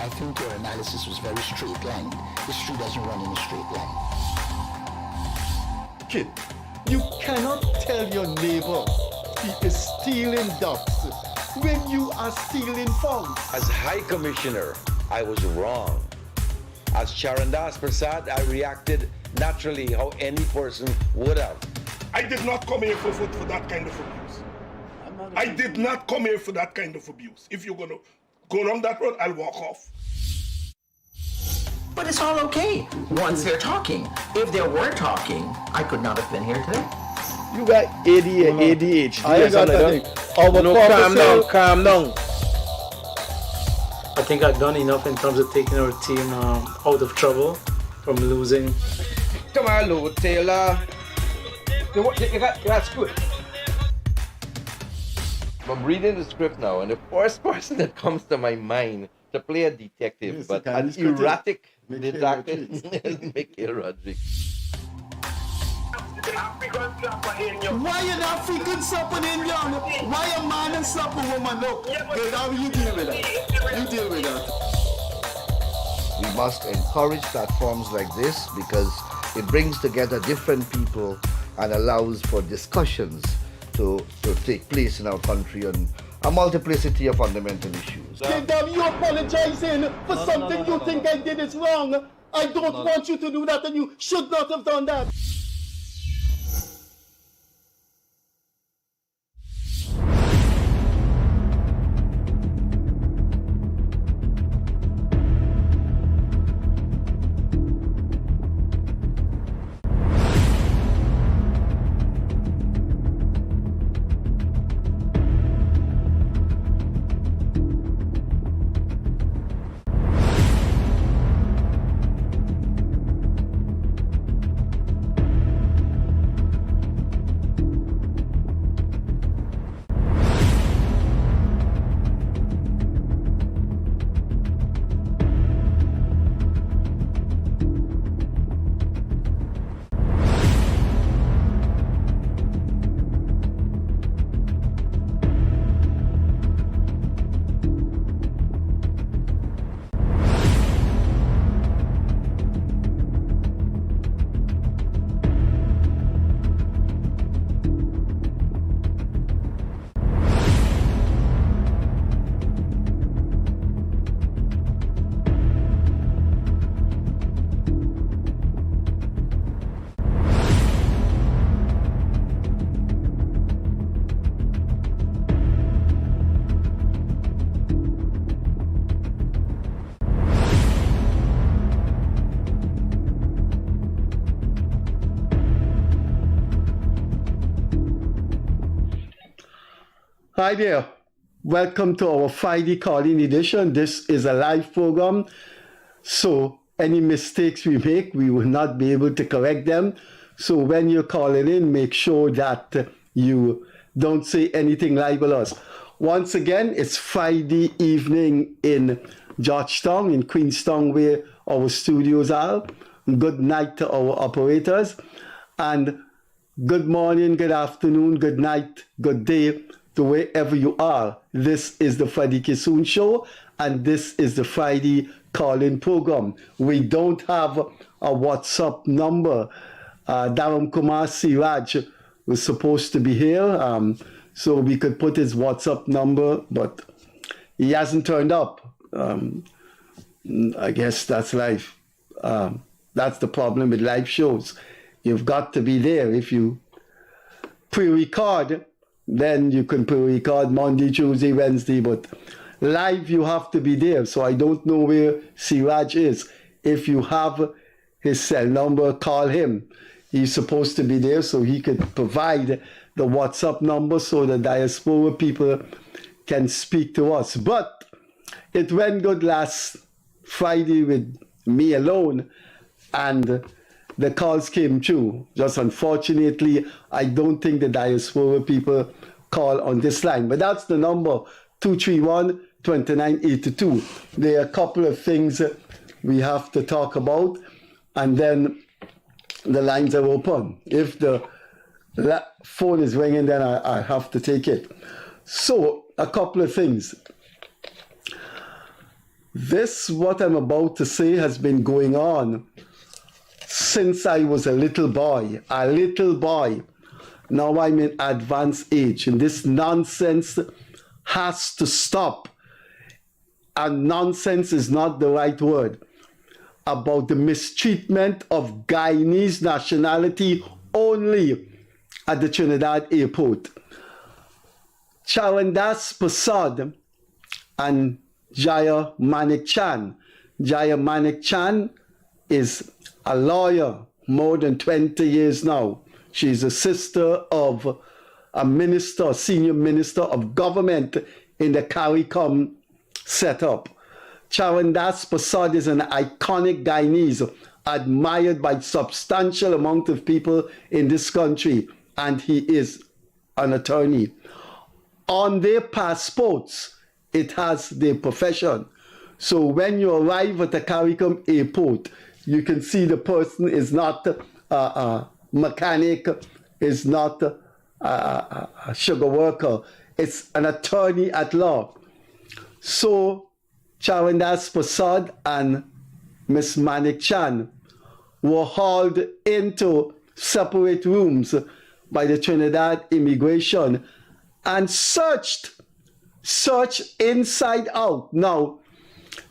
I think your analysis was very straight line. History doesn't run in a straight line. Kid, you cannot tell your neighbor he is stealing ducks when you are stealing funds. As High Commissioner, I was wrong. As Charandas Prasad, I reacted naturally how any person would have. I did not come here for that kind of abuse. I did not come here for that kind of abuse. If you're going to go down that road, I'll walk off. But it's all okay once they're talking. If they were talking, I could not have been here today. You got ADHD. I ain't got nothing. Calm down. I think I've done enough in terms of taking our team out of trouble from losing. Come on, Lou Taylor. That's good. I'm reading the script now, and the first person that comes to my mind to play a detective, Yes, but the an Guyanese critic. erratic Mikhail detective, Rodriguez. is Mikhail Rodriguez. Why an African slap an Indian? Why a man and slap a woman? Look, good, how you deal with that? You deal with that. We must encourage platforms like this because it brings together different people and allows for discussions to take place in our country on a multiplicity of fundamental issues. Kingdom, you apologizing for something you think I did is wrong. I don't want you to do that, and you should not have done that. Hi there. Welcome to our Friday calling edition. This is a live program, so any mistakes we make, we will not be able to correct them. So when you're calling in, make sure that you don't say anything libelous. Once again, it's Friday evening in Georgetown, in Queenstown, where our studios are. Good night to our operators, and good morning, good afternoon, good night, good day to wherever you are. This is the Freddie Kissoon Show, and this is the Friday call-in program. We don't have a WhatsApp number. Dharam Kumar Siraj was supposed to be here, so we could put his WhatsApp number, but he hasn't turned up. I guess that's life. That's the problem with live shows. You've got to be there. If you pre-record, then you can pre-record Monday, Tuesday, Wednesday, but live you have to be there. So I don't know where Siraj is. If you have his cell number, call him. He's supposed to be there so he could provide the WhatsApp number so the diaspora people can speak to us. But it went good last Friday with me alone, and the calls came through. Just unfortunately, I don't think the diaspora people call on this line. But that's the number, 231-2982. There are a couple of things we have to talk about, and then the lines are open. If the phone is ringing, then I have to take it. So, a couple of things. This, what I'm about to say, has been going on since I was a little boy. Now I'm in advanced age, and this nonsense has to stop. And nonsense is not the right word. About the mistreatment of Guyanese nationality only at the Trinidad airport. Charandas Prasad and Jaya Manik Chan. Jaya Manik Chan is a lawyer more than 20 years now. She's a sister of a minister, senior minister of government in the CARICOM setup. Charandas Prasad is an iconic Guyanese, admired by substantial amount of people in this country, and he is an attorney. On their passports, it has their profession. So when you arrive at the CARICOM airport, you can see the person is not a mechanic, is not a sugar worker. It's an attorney at law. So Charandas Prasad and Miss Manik Chan were hauled into separate rooms by the Trinidad immigration and searched inside out. Now,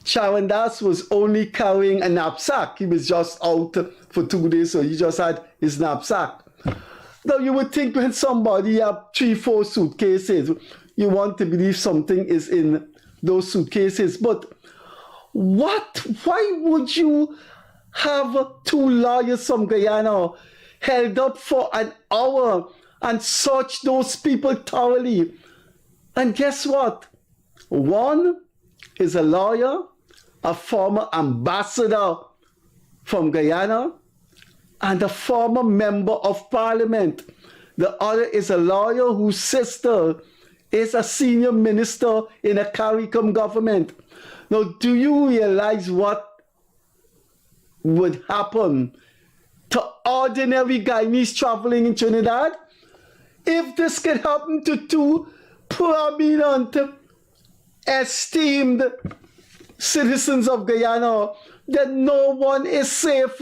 Charandas was only carrying a knapsack. He was just out for 2 days, so he just had his knapsack. Now, you would think when somebody have 3-4 suitcases, you want to believe something is in those suitcases. But why would you have 2 lawyers from Guyana held up for an hour and search those people thoroughly? And guess what? One is a lawyer, a former ambassador from Guyana, and a former member of parliament. The other is a lawyer whose sister is a senior minister in a CARICOM government. Now, do you realize what would happen to ordinary Guyanese traveling in Trinidad if this could happen to 2 prominent, esteemed citizens of Guyana? Then no one is safe,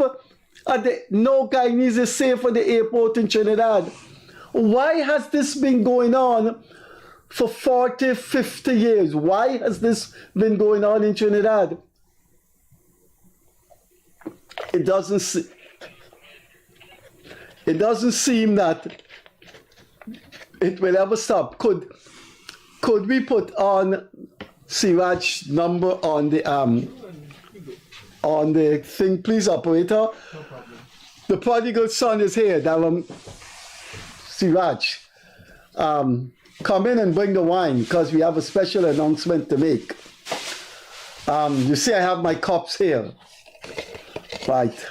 no Guyanese is safe at the airport in Trinidad. Why has this been going on for 40, 50 years? Why has this been going on in Trinidad? It doesn't seem that it will ever stop. Could we put on Siraj's number on the thing, please, operator? No problem. The prodigal son is here. Siraj, come in and bring the wine because we have a special announcement to make. You see, I have my cups here. Right.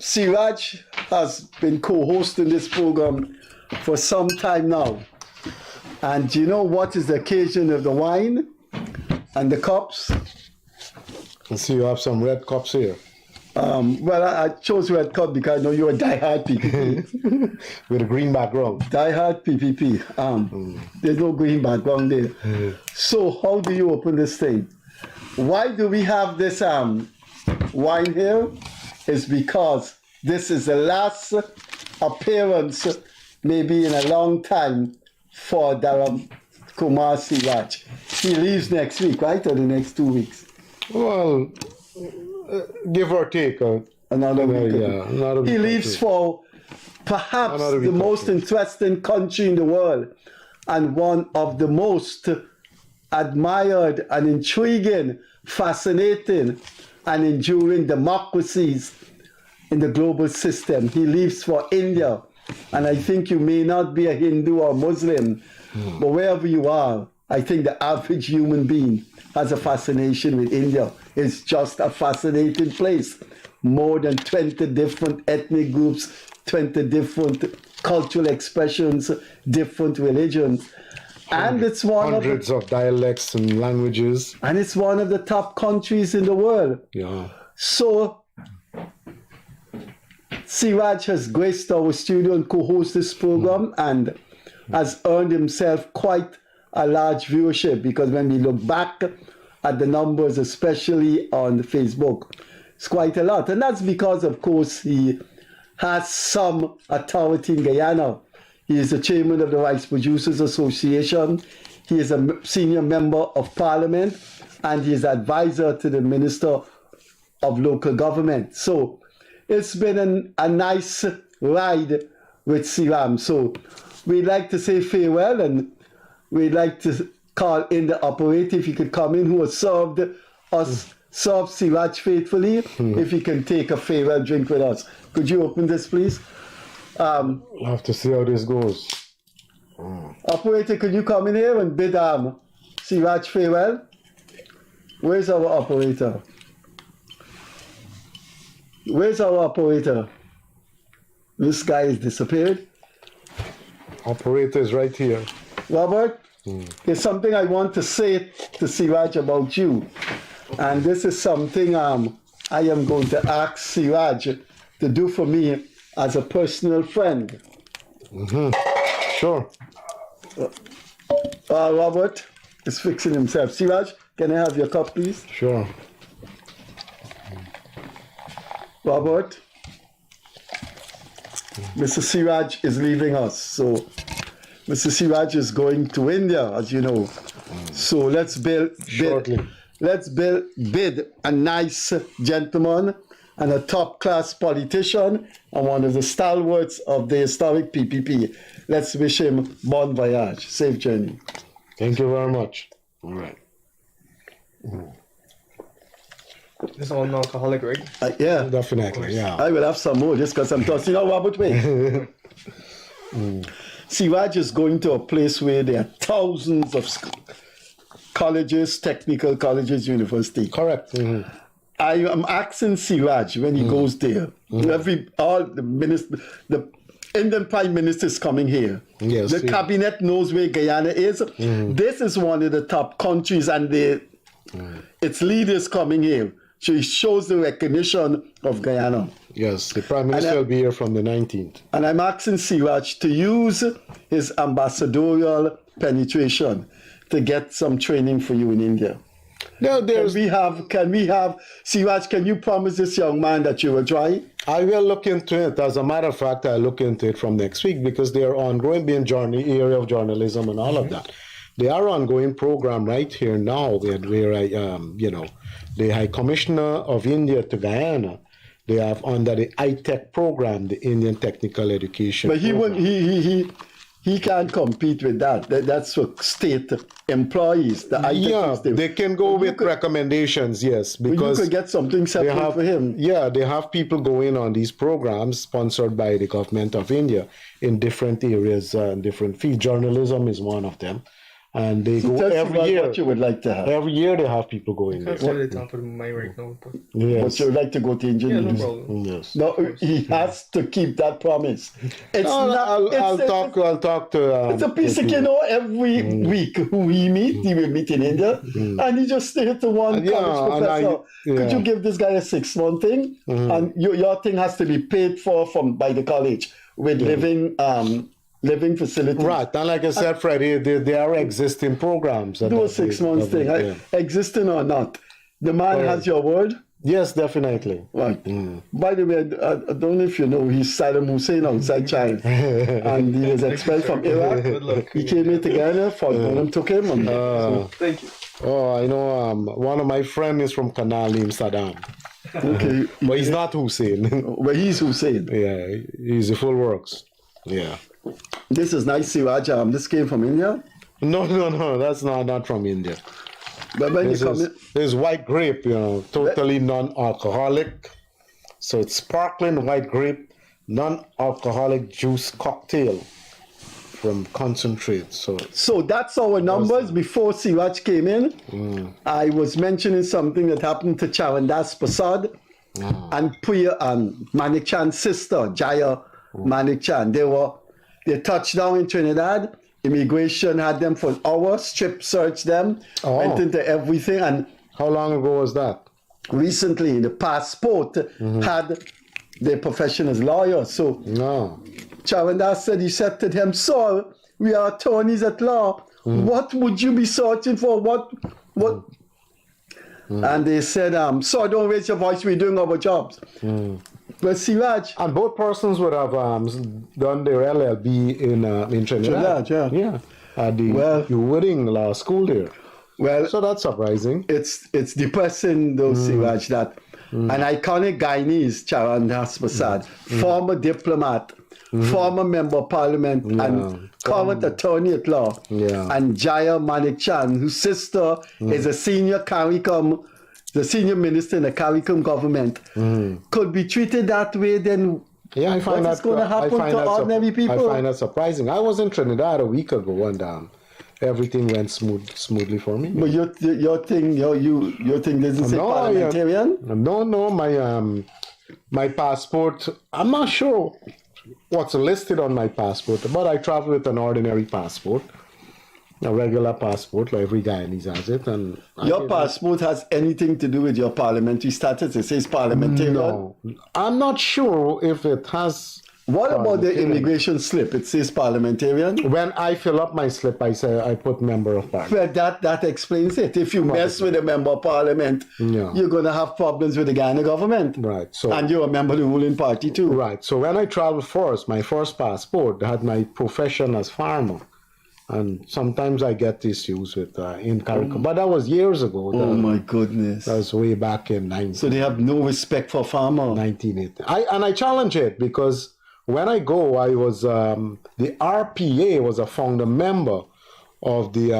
Siraj has been co-hosting this program for some time now. And do you know what is the occasion of the wine and the cups? I see you have some red cups here. Well, I chose red cup because I know you're a diehard PPP. With a green background. Diehard PPP. There's no green background there. So how do you open this thing? Why do we have this wine here? It's because this is the last appearance, maybe in a long time, for Dharam Kumar Siraj. He leaves next week, right? Or the next 2 weeks? Well, give or take. Another week. Yeah, another week. He leaves for perhaps the most interesting country in the world and one of the most admired and intriguing, fascinating and enduring democracies in the global system. He leaves for India. And I think you may not be a Hindu or Muslim, but wherever you are, I think the average human being has a fascination with India. It's just a fascinating place. More than 20 different ethnic groups, 20 different cultural expressions, different religions. And it's hundreds of dialects and languages. And it's one of the top countries in the world. Yeah. So Siraj has graced our studio and co-host this program and has earned himself quite a large viewership, because when we look back at the numbers, especially on Facebook, it's quite a lot. And that's because, of course, he has some authority in Guyana. He is the chairman of the Rice Producers Association. He is a senior member of parliament, and he is advisor to the Minister of Local Government. So it's been a nice ride with Siram. So we'd like to say farewell, and we'd like to call in the operator, if he could come in, who has served Siraj faithfully, if he can take a farewell drink with us. Could you open this, please? We'll have to see how this goes. Operator, could you come in here and bid Siraj farewell? Where's our operator? Where's our operator? This guy is disappeared. Operator is right here. Robert, there's something I want to say to Siraj about you. And this is something I am going to ask Siraj to do for me as a personal friend. Sure. Robert is fixing himself. Siraj, can I have your cup, please? Sure. Robert, Mr. Siraj is leaving us. So Mr. Siraj is going to India, as you know. So let's bid a nice gentleman and a top-class politician and one of the stalwarts of the historic PPP. Let's wish him bon voyage, safe journey. Thank you very much. All right. This is all non-alcoholic, right? Yeah. Definitely, yeah. I will have some more just because I'm thirsty. You know, Robert, wait. Siraj is going to a place where there are thousands of colleges, technical colleges, university. Correct. I am asking Siraj when he goes there. The Indian Prime Minister is coming here. Yes, the cabinet knows where Guyana is. This is one of the top countries, and its leaders coming here. So it shows the recognition of Guyana. Yes, the Prime Minister will be here from the 19th. And I'm asking Siraj to use his ambassadorial penetration to get some training for you in India. No, Can we have Siraj, can you promise this young man that you will try? I will look into it. As a matter of fact, I'll look into it from next week, because they are ongoing being area of journalism and all of that. They are ongoing program right here now where the High Commissioner of India to Guyana, they have under the ITEC program, the Indian Technical Education. But program. he can't compete with that. That's for state employees. They can go with recommendations, yes, because you could get something separate for him. Yeah, they have people going on these programs sponsored by the government of India in different areas and different fields. Journalism is one of them. And they go every year. What you would like to have. Every year they have people going there. That's the top of my right now. But... Yes. But you would like to go to India? Yeah, no problem. Yes. No, he has to keep that promise. I'll talk to. It's a piece of every week who he will meet in India, and he just stay to one college professor. Could you give this guy a 6-month thing? And your thing has to be paid for by the college with living facilities. Right, and like I said, Freddie, there are existing programs. Do a 6 months thing, existing or not. The man has your word? Yes, definitely. Right. By the way, I don't know if you know, he's Saddam Hussein outside China. And he was expelled from Iraq. He came here to Ghana, Fort took him. Thank you. Oh, I know one of my friends is from Canal named Saddam. Okay. But he's not Hussein. But he's Hussein. Yeah, he's the full works. Yeah. This is nice, Siraj. This came from India? No, that's not from India. But when this is white grape, totally non-alcoholic. So it's sparkling white grape, non-alcoholic juice cocktail from concentrate. So that's our numbers. Before Siraj came in, I was mentioning something that happened to Charandas Prasad and Priya and Manik Chand's sister, Jaya Manik Chand. They touched down in Trinidad. Immigration had them for an hour, strip searched them, went into everything. And how long ago was that? Recently, the passport had their profession as lawyers. So Charandas said, he said to them, "Sir, we are attorneys at law. What would you be searching for? What? And they said, so don't raise your voice, we're doing our jobs. But Siraj. And both persons would have done their LLB in Trinidad. Yeah. At the Wooding Law School there. Well, so that's surprising. It's depressing though, Siraj, that an iconic Guyanese, Charandas Prasad, former diplomat, former member of parliament, and current attorney at law, and Jaya Manik Chan, whose sister is a senior CARICOM, the senior minister in the CARICOM government, could be treated that way, then I find what's going to happen to ordinary people? I find that surprising. I was in Trinidad a week ago and everything went smoothly for me. But your thing doesn't say parliamentarian? No, my passport, I'm not sure what's listed on my passport, but I travel with an ordinary passport, a regular passport, like every Guyanese has it. And your passport has anything to do with your parliamentary status? It says parliamentarian? No, I'm not sure if it has. What about the immigration slip? It says parliamentarian? When I fill up my slip, I say I put member of parliament. Well, that explains it. If you mess with a member of parliament, you're going to have problems with the Guyana government. Right. So, and you're a member of the ruling party too. Right. So when I traveled first, my first passport had my profession as farmer. And sometimes I get issues with in CARICOM. But that was years ago. Oh my goodness. That was way back in 1980. So they have no respect for farmer. 1980. I challenge it because when I go, I was the RPA was a founder member of the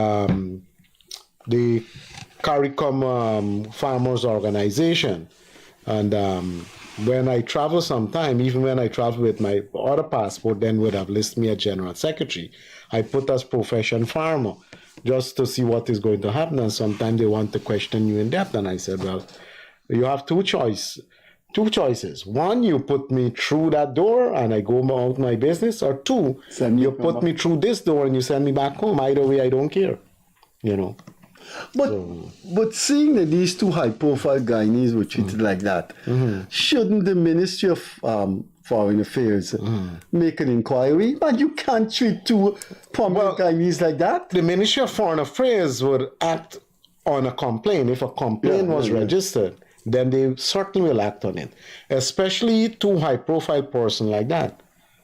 CARICOM Farmers Organization, and when I travel sometime, even when I travel with my other passport, then would have listed me as General Secretary. I put as profession farmer, just to see what is going to happen. And sometimes they want to question you in depth, and I said, well, you have two choices. One, you put me through that door and I go about my business, or two, you put me through this door and you send me back home. Either way, I don't care, But seeing that these two high-profile Guyanese were treated like that, shouldn't the Ministry of Foreign Affairs make an inquiry? But you can't treat two prominent Guyanese like that. The Ministry of Foreign Affairs would act on a complaint. If a complaint was registered, then they certainly will act on it, especially two high-profile person like that.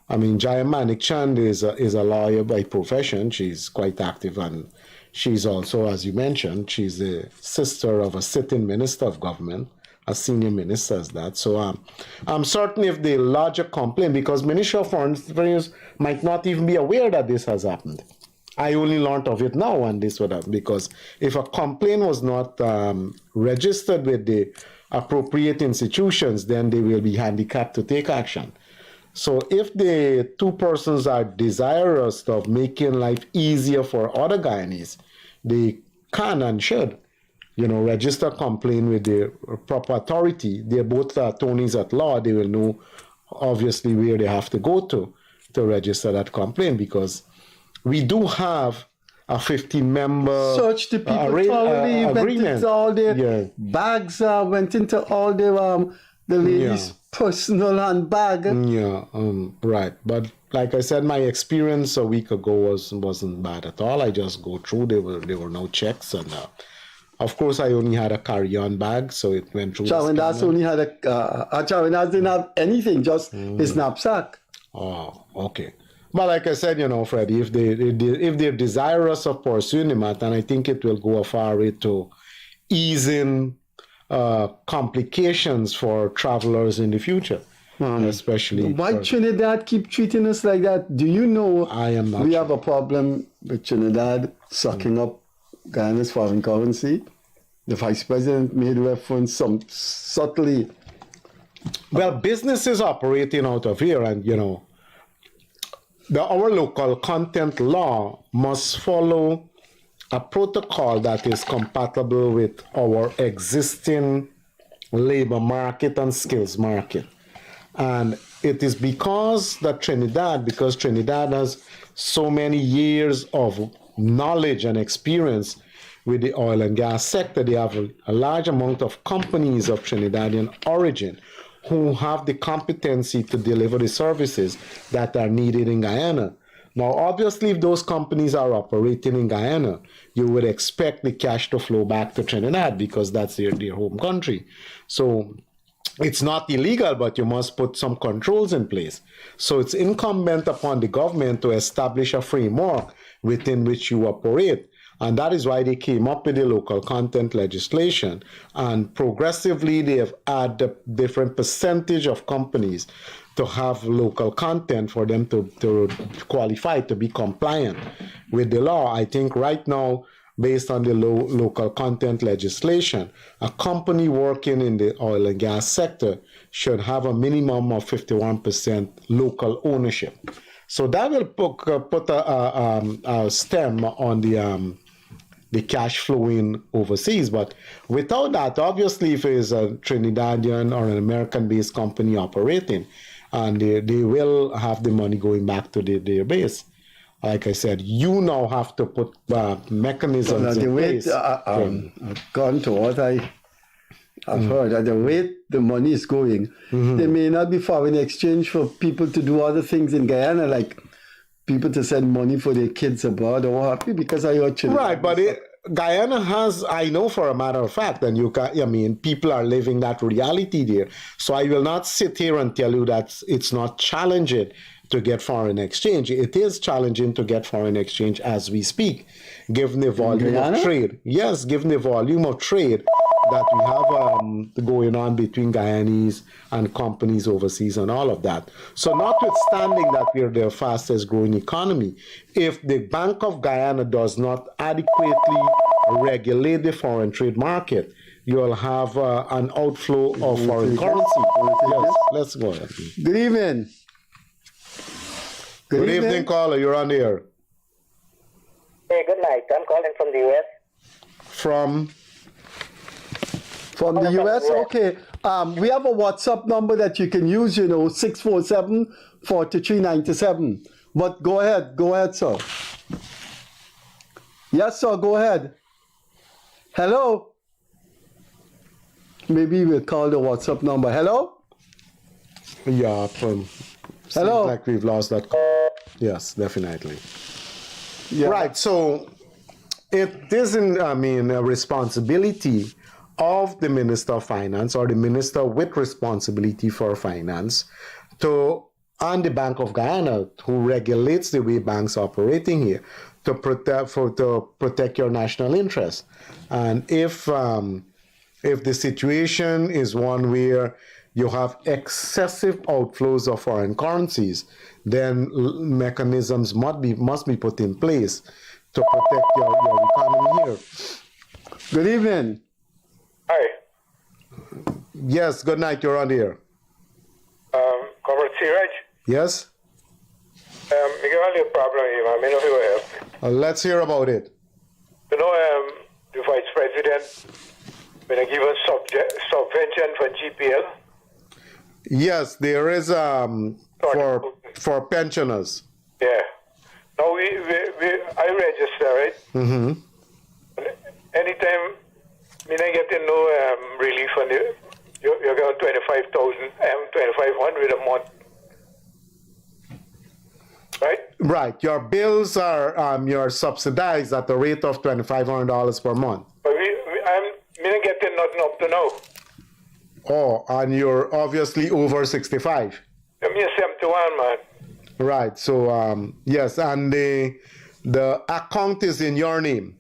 I mean, Jaya Manik Chand is a lawyer by profession. She's quite active, and she's also, as you mentioned, she's the sister of a sitting minister of government, a senior minister as that. So I'm certain if they lodge a complaint, because Ministry of Foreign Affairs might not even be aware that this has happened. I only learned of it now, and this would happen, because if a complaint was not registered with the appropriate institutions, then they will be handicapped to take action. So if the two persons are desirous of making life easier for other Guyanese, they can and should, register a complaint with the proper authority. They're both attorneys at law. They will know, obviously, where they have to go to register that complaint, because we do have a 15-member search the people thoroughly, went into all their bags, went into all their the ladies' personal handbag. Right. But like I said, my experience a week ago wasn't bad at all. I just go through. There were no checks, and of course I only had a carry-on bag, so it went through. Charandas only had Charandas didn't have anything, just his knapsack. Oh, okay. But like I said, Freddie, if they're desirous of pursuing the matter, and I think it will go a far way to easing complications for travelers in the future, especially. Why Trinidad keep treating us like that? Do you know we have a problem with Trinidad sucking up Guyana's foreign currency? The Vice President made reference subtly. Well, businesses operating out of here, and our local content law must follow a protocol that is compatible with our existing labor market and skills market. And it is because Trinidad has so many years of knowledge and experience with the oil and gas sector. They have a large amount of companies of Trinidadian origin who have the competency to deliver the services that are needed in Guyana. Now, obviously, if those companies are operating in Guyana, you would expect the cash to flow back to Trinidad because that's their home country. So it's not illegal, but you must put some controls in place. So it's incumbent upon the government to establish a framework within which you operate. And that is why they came up with the local content legislation. And progressively, they have added a different percentage of companies to have local content for them to qualify, to be compliant with the law. I think right now, based on the local content legislation, a company working in the oil and gas sector should have a minimum of 51% local ownership. So that will put a stem on the cash flowing overseas. But without that, obviously, if it's a Trinidadian or an American-based company operating, and they will have the money going back to their base. Like I said, you now have to put mechanisms in place. According to what I've heard, at the rate the money is going, there may not be foreign exchange for people to do other things in Guyana, like people to send money for their kids abroad or what have you, because I heard right, but Guyana has, I know for a matter of fact, and people are living that reality there. So I will not sit here and tell you that it's not challenging to get foreign exchange. It is challenging to get foreign exchange as we speak, given the volume of trade. Yes, given the volume of trade that we have going on between Guyanese and companies overseas and all of that. So notwithstanding that we're the fastest growing economy, if the Bank of Guyana does not adequately regulate the foreign trade market, you'll have an outflow of foreign currency. Yes, let's go ahead. Good evening. Good evening, caller. You're on the air. Hey, good night. I'm calling from the U.S. From the U.S.? Okay. We have a WhatsApp number that you can use, 647-4397. But go ahead, sir. Yes, sir, go ahead. Hello? Maybe we'll call the WhatsApp number. Hello? Yeah, Hello? seems like we've lost that call. Yes, definitely. Yeah. Right, so it isn't, a responsibility of the Minister of Finance or the minister with responsibility for finance and the Bank of Guyana, who regulates the way banks are operating here, to protect your national interest. And if the situation is one where you have excessive outflows of foreign currencies, then mechanisms must be put in place to protect your economy here. Good evening. Hi. Yes, good night. You're on the air. Comrade Siraj. Yes? I got a problem here, man. I know if you will help. Let's hear about it. The Vice President, when I give a subvention for GPL. Yes, there is for pensioners. Yeah. Now I register, right? Mm-hmm. Anytime I get no relief on the, you're going 2,500 a month. Right? Right. Your bills are you're subsidized at the rate of $2,500 per month. But I'm not getting nothing up to now. Oh, and you're obviously over 65. I'm 71, man. Right. So yes, and the account is in your name.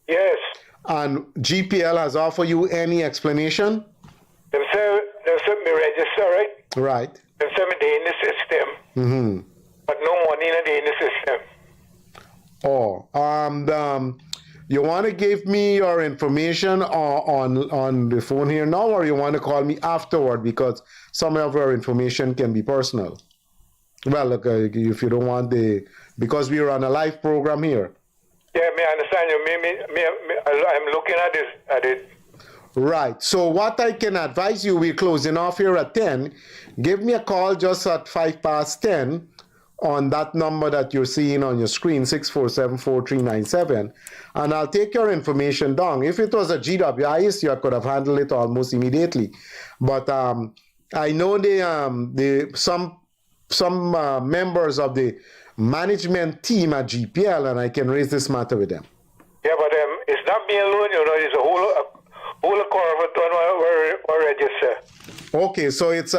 Yes. And GPL has offered you any explanation? They said me register, right? Right. They said me they in the system. Mm-hmm. But no money in the system. Oh, you want to give me your information on the phone here now, or you want to call me afterward, because some of your information can be personal? Well, look, if you don't want because we are on a live program here. Yeah, I understand you. I'm looking at it. Right. So what I can advise you, we're closing off here at 10. Give me a call just at 10:05 on that number that you're seeing on your screen, 647-4397, and I'll take your information down. If it was a GWI issue, I could have handled it almost immediately. But I know some members of the management team at GPL, and I can raise this matter with them. Yeah, but it's not me alone, you know. It's a whole Corverton were register. Okay, so it's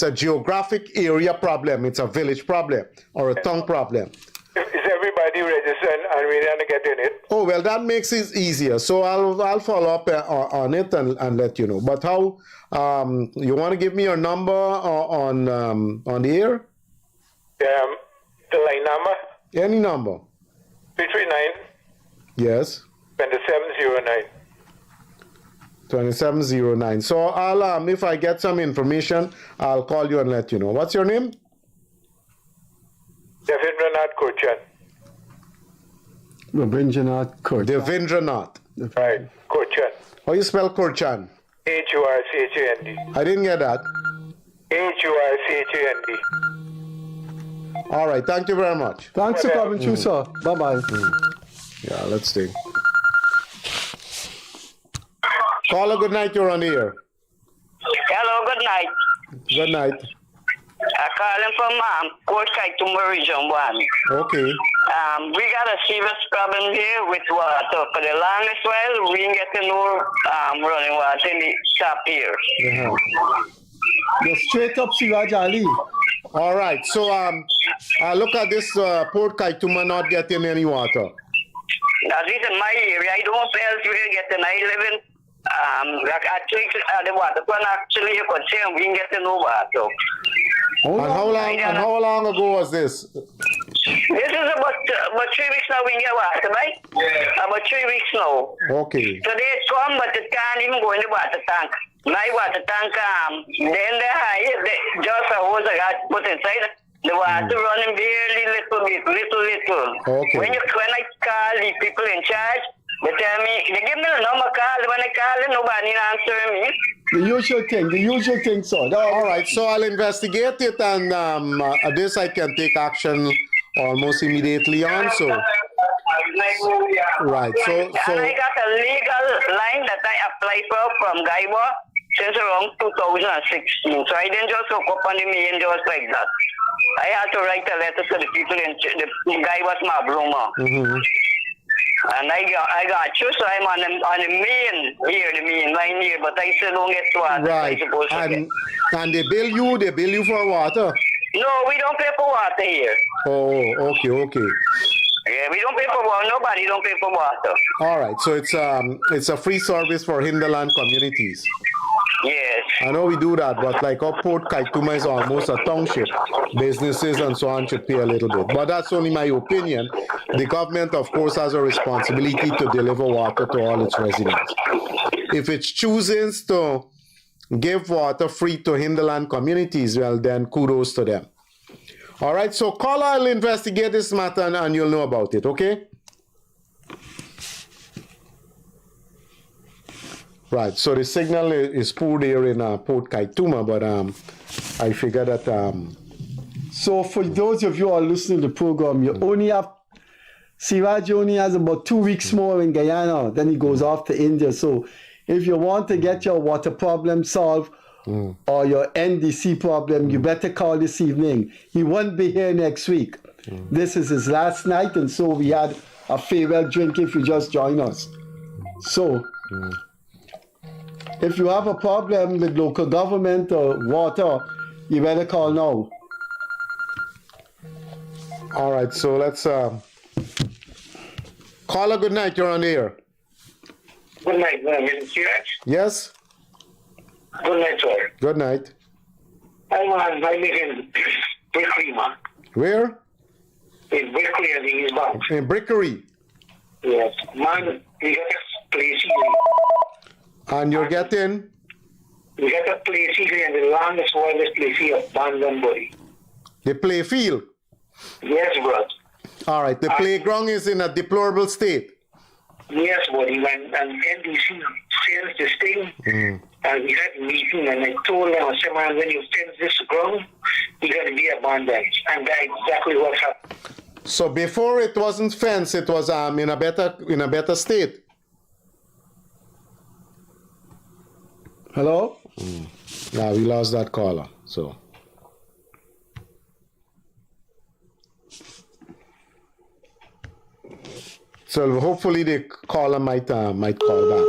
a geographic area problem. It's a village problem or a town problem. Is everybody registered and we didn't get in it? Oh well, that makes it easier. So I'll follow up on it and let you know. But how? You want to give me your number on the air? The line number? Any number. 339. Yes. 2709. 2709. So I'll if I get some information, I'll call you and let you know. What's your name? Devindranath Kurchan. Rabindranath Kurchan. Devindranath. Right, Kurchan. How you spell Kurchan? Hurchand. I didn't get that. Hurchand. All right. Thank you very much. Thanks for coming through, sir. Bye-bye. Yeah, let's see. Caller, good night. You're on the air. Hello, good night. Good night. I'm calling from Port Kaituma Region 1. Okay. We got a serious problem here with water. For the longest while, we didn't get to know running water in the tap here. You're straight up Siraj Ali. All right. So look at this Port Kaituma not getting any water. Now, this is my area. I don't elsewhere getting. I live in actually the water plant. Actually, you could say we didn't get to know water. And how long ago was this? This is about 3 weeks now we get water, right? Yeah. About 3 weeks now. Okay. So they come, but it can't even go in the water tank. My water tank, then they just a hose I got put inside. The water running barely little. Okay. When I call the people in charge, they tell me, they give me the number call. When I call them, nobody answering me. The usual thing, sir. All right, so I'll investigate it, and this I can take action almost immediately on. So, right. So and I got a legal line that I applied for from Gaiwa since around 2016. So I didn't just hook up on the main just like that. I had to write a letter to the people in the Gaiwa's Mabruma. Mm-hmm. And I got you, so I'm on the main line here, but I still don't get water. Right, and they bill you for water. No, we don't pay for water here. Oh, okay. Yeah, we don't pay for water. Nobody don't pay for water. All right, so it's a free service for hinterland communities. Yes. I know we do that, but like our Port Kaituma is almost a township. Businesses and so on should pay a little bit. But that's only my opinion. The government, of course, has a responsibility to deliver water to all its residents. If it chooses to give water free to hinterland communities, well, then kudos to them. All right, so caller, I'll investigate this matter and you'll know about it, okay? Right, so the signal is poor there in Port Kaituma, but I figure that... So for those of you who are listening to the program, you only have... Siraj only has about 2 weeks more in Guyana, then he goes off to India. So if you want to get your water problem solved or your NDC problem, you better call this evening. He won't be here next week. This is his last night, and so we had a farewell drink if you just join us. So... if you have a problem with local government or water, you better call now. All right, so let's... Caller, good night. You're on the air. Good night, Mr. Siraj. Yes? Good night, sir. Good night. I live in Brickery, man. Where? In Brickery and the East Bank. In Brickery. Yes. Man, we got a place here. And you're getting? We got a place here and the longest, wildest place here, abandoned body. The play field? Yes, bro. All right, the playground is in a deplorable state. Yes, buddy. And NDC sends this thing, and we had a meeting, and I told them, I said, man, when you fence this ground, you're going to be abandoned. And that's exactly what happened. So before it wasn't fenced, it was in a better state. Hello? Yeah, we lost that caller. So So hopefully the caller might call back.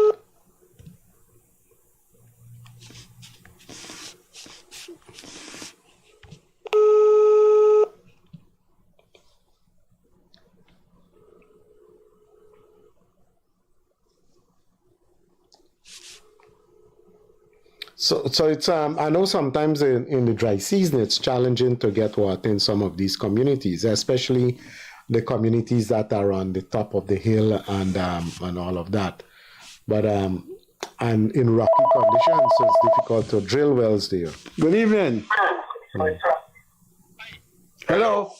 So it's I know sometimes in the dry season it's challenging to get water in some of these communities, especially the communities that are on the top of the hill and all of that. But and in rocky conditions, so it's difficult to drill wells there. Good evening. Hello.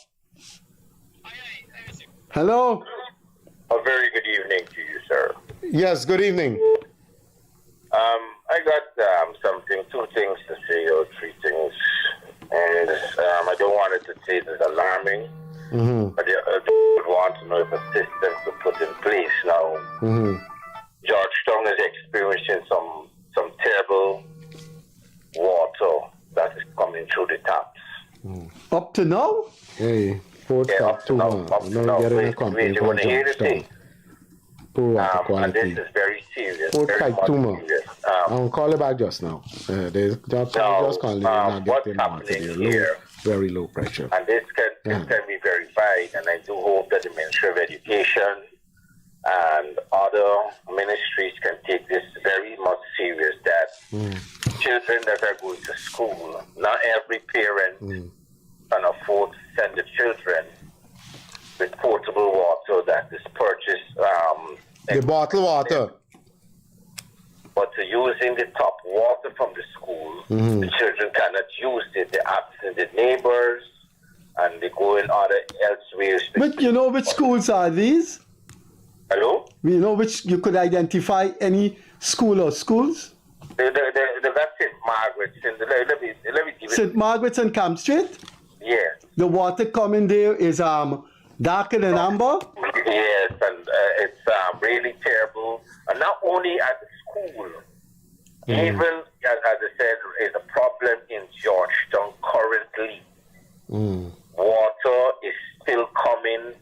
Hello. A very good evening to you, sir. Yes, good evening. I got two things to say, or three things, and I don't want it to say it's alarming. But I would want to know if a system could put in place now. Georgetown is experiencing some terrible water that is coming through the taps. Up to now? Hey, up to now. Getting a complaint from Georgetown. Poor water quality. And this is very serious. I'll call it back just now. They just calling not getting water there. Very low pressure. And this can be verified, and I do hope that the Ministry of Education and other ministries can take this very much serious, that children that are going to school, not every parent can afford to send the children with potable water that is purchased. The bottled water. But using the top water from the school, the children cannot use it. They absent the neighbors, and they go in other elsewhere. But you know which schools are these? Hello? We know which, you could identify any school or schools? That's St. Margaret's. Let me give it. St. Margaret's and Camp Street? Yeah. The water coming there is darker than amber? Yes, and it's really terrible. And not only at the school, even, as I said, is a problem in Georgetown currently. Water is still coming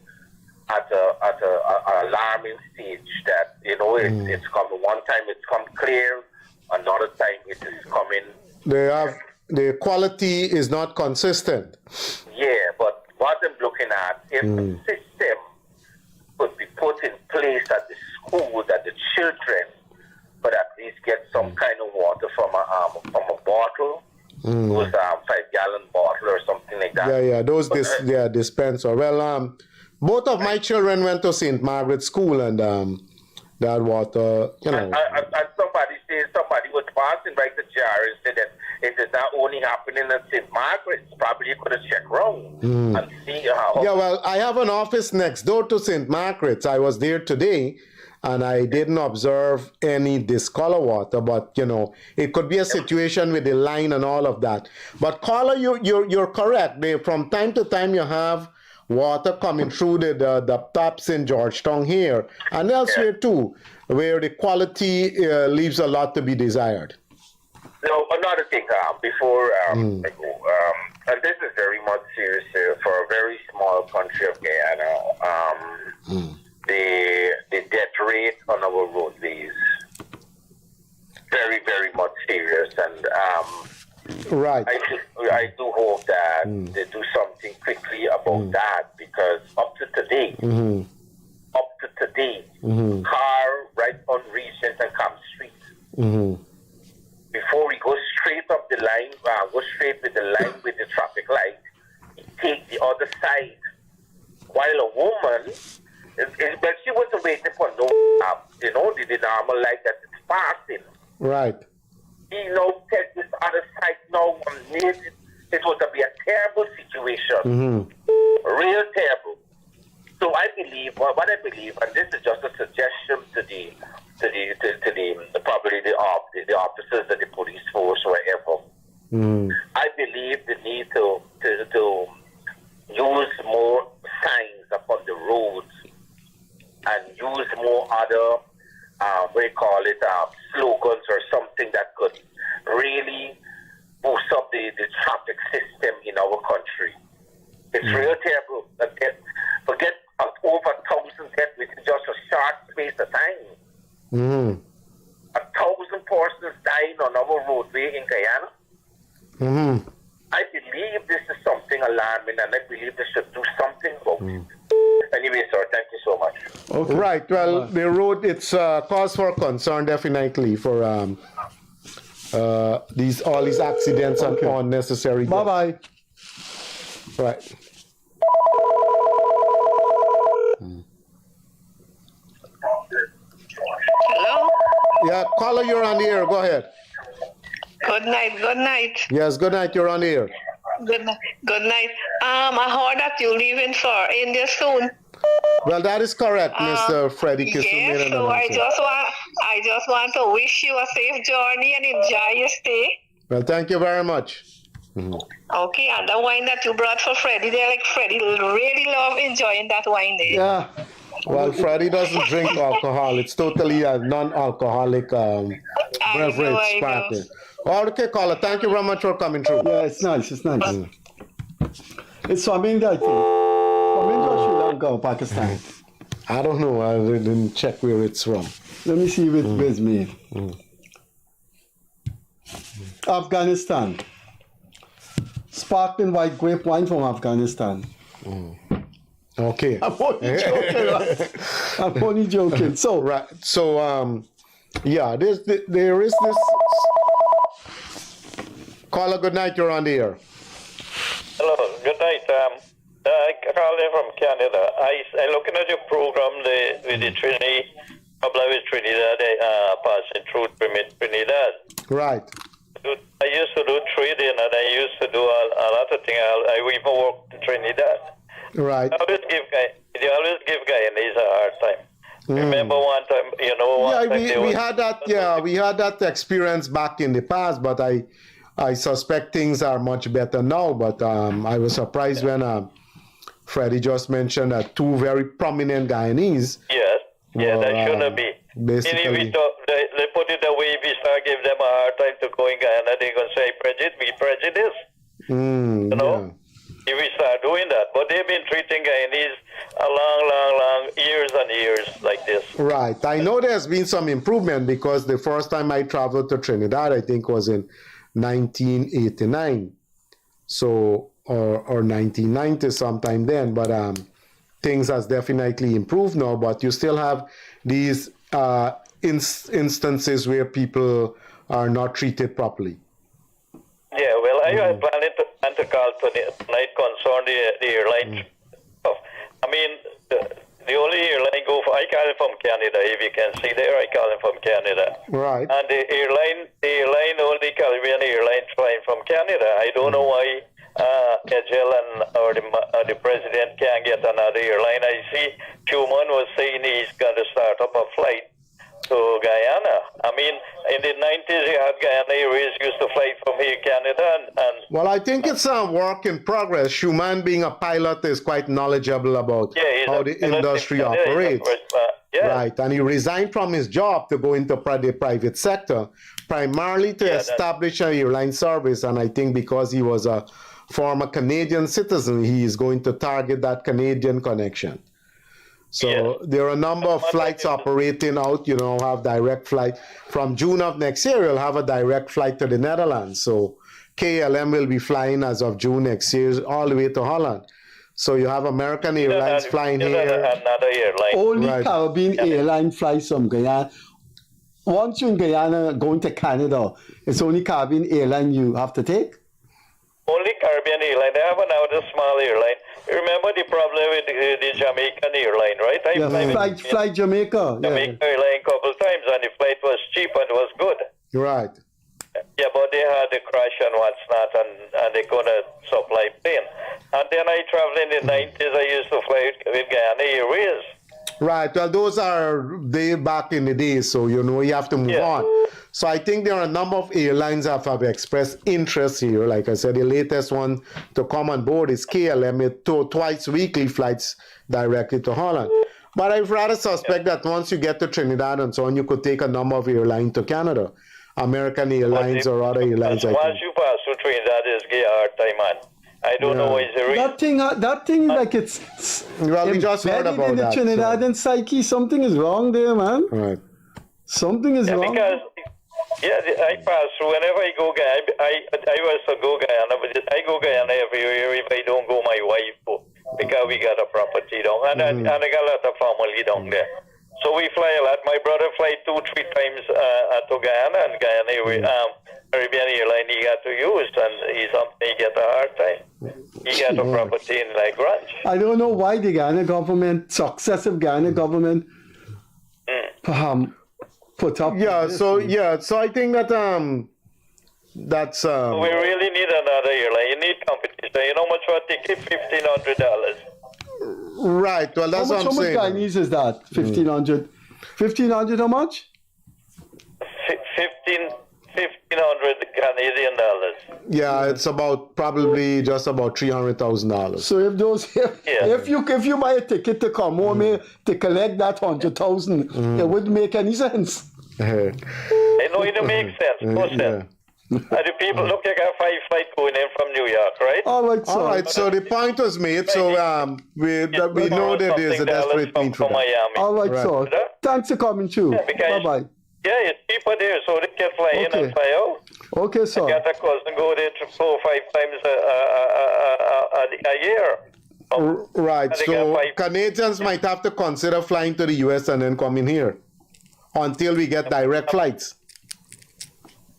at an alarming stage that, it's coming. One time it's come clear, another time it is coming. The quality is not consistent. Yeah, but what I'm looking at, if a system could be put in place at the school that the children could at least get some kind of water from a bottle, those 5-gallon bottle or something like that. Yeah, those dispenser. Well, both of my children went to St. Margaret's School, and that water, And somebody was passing by the jar and said that it is not only happening at St. Margaret's. Probably you could have checked around and see how. Yeah, well, I have an office next door to St. Margaret's. I was there today, and I didn't observe any discolor water, but it could be a situation with the line and all of that. But caller, you're correct. From time to time you have water coming through the taps in Georgetown here and elsewhere too, where the quality leaves a lot to be desired. No, another thing before I go, and this is very much serious for a very small country of Guyana. The death rate on our roadways very, very much serious, and right. I do hope that they do something quickly about that, because up to today, car right on Regent and Camp Street. Before we go straight up the line, go straight with the line with the traffic light, take the other side. While a woman, but she wasn't waiting for no, the normal light that is passing. Right. Take this other side now. It was to be a terrible situation. Real terrible. So I believe, what I believe, and this is just a suggestion to the probably the officers of the police force, wherever. I believe the need to use more signs upon the roads and use more other slogans or something that could really boost up the traffic system in our country. It's real terrible. Forget over 1,000 deaths within just a Mm-hmm. I believe this is something alarming, and I believe they should do something about it. Anyway, sir, thank you so much. Okay. Right. Well, the road, it's cause for concern definitely for all these accidents and unnecessary. Bye bye. Right. Hello? Yeah, caller, you're on the air. Go ahead. Good night, good night. Yes, good night. You're on the air. Good night. Good night. I heard that you're leaving for India soon. Well, that is correct, Mr. Freddie Kissoon. Yes, so I just want to wish you a safe journey and enjoy your stay. Well, thank you very much. Mhm. Okay, and the wine that you brought for Freddie, they're like Freddie really love enjoying that wine there. Yeah. Well, Freddie doesn't drink alcohol. It's totally a non-alcoholic beverage sparkling. Okay, caller, thank you very much for coming through. Yeah, it's nice. It's nice. It's Swaminda, I think. Swaminda or Sri Lanka or Pakistan? I don't know. I didn't check where it's from. Let me see if it's made. Afghanistan. Sparkling white grape wine from Afghanistan. Okay. I'm only joking. I'm only joking. So, right. So, yeah, there is this. Caller, good night. You're on the air. Hello, good night. I called in from Canada. I looking at your program with the Trinity, couple with Trinidad, passing through Trinidad. Right. I used to do trading and I used to do a lot of things. I even worked in Trinidad. Right. You always give Guyanese a hard time. Remember one time, we had that experience back in the past, but I suspect things are much better now. But I was surprised when Freddie just mentioned that two very prominent Guyanese. Yes, that shouldn't be. Basically, they put it away. We start giving them a hard time to go in Guyana. They're going to say prejudice. You know, if we start doing that. But they've been treating Guyanese a long, years and years like this. Right. I know there's been some improvement because the first time I traveled to Trinidad, I think was in 1989. So, or 1990 sometime then. But things has definitely improved now. But you still have these instances where people are not treated properly. Yeah, well, I was planning to call tonight concern the airline stuff. I mean, the only airline I call it from Canada. If you can see there, I call it from Canada. Right. And the airline only Caribbean airline flying from Canada. I don't know why Edgell or the president can't get another airline. I see Truman was saying he's going to start up a flight to Guyana. I mean, in the 90s, you had Guyana Airways used to fly from here, Canada. And well, I think it's a work in progress. Schumann, being a pilot, is quite knowledgeable about how the industry operates. Right, and he resigned from his job to go into the private sector, primarily to establish an airline service. And I think because he was a former Canadian citizen, he is going to target that Canadian connection. So there are a number of flights operating out, have direct flight. From June of next year, you'll have a direct flight to the Netherlands. So KLM will be flying as of June next year all the way to Holland. So you have American Airlines flying here. Another airline. Only Caribbean airline flies from Guyana. Once you're in Guyana going to Canada, it's only Caribbean airline you have to take? Only Caribbean airline. They have another small airline. Remember the problem with the Jamaican airline, right? Fly Jamaica. Jamaica airline a couple times, and the flight was cheap and was good. Right. Yeah, but they had a crash and what's not, and they couldn't supply plane. And then I traveled in the 90s. I used to fly with Guyana Airways. Right. Well, those are back in the days, so you have to move on. So I think there are a number of airlines that have expressed interest here. Like I said, the latest one to come on board is KLM with twice weekly flights directly to Holland. But I rather suspect that once you get to Trinidad and so on, you could take a number of airlines to Canada. American Airlines or other airlines. Once you pass through Trinidad, it's a hard time, man. I don't know why it's a reason. That thing is like it's we just heard about in the Trinidadian psyche. Something is wrong there, man. Right. Something is wrong. Because Yeah, I pass through whenever I go Guyana. I was to go Guyana, but I go Guyana every year if I don't go, my wife go, because we got a property down, and I got a lot of family down there. So we fly a lot. My brother fly 2-3 times to Guyana, and Guyana, Caribbean airline he got to use, and he get a hard time. He got a property in like Ranch. I don't know why the Ghana government, successive Ghana government, put up. So I think that that's we really need another airline. You need competition. You know how much for a ticket? $1,500. right. Well, that's what I'm saying. How much Guyanese is that? 1,500. 1,500 how much? 1,500 Canadian dollars. Yeah, it's about probably just about $300,000. So if you buy a ticket to come home here to collect that 100,000, it wouldn't make any sense. I know it makes sense. No sense. The people look like a 5 flight going in from New York, right? All right, All right. So the point was made. So we know that there's a desperate need for that. All right, so thanks for coming too. Bye bye. Yeah, it's cheaper there, so they can fly in and fly out. Okay, sir. I got a cousin go there 4 or 5 times a year. Right. So Canadians might have to consider flying to the US and then coming here until we get direct flights.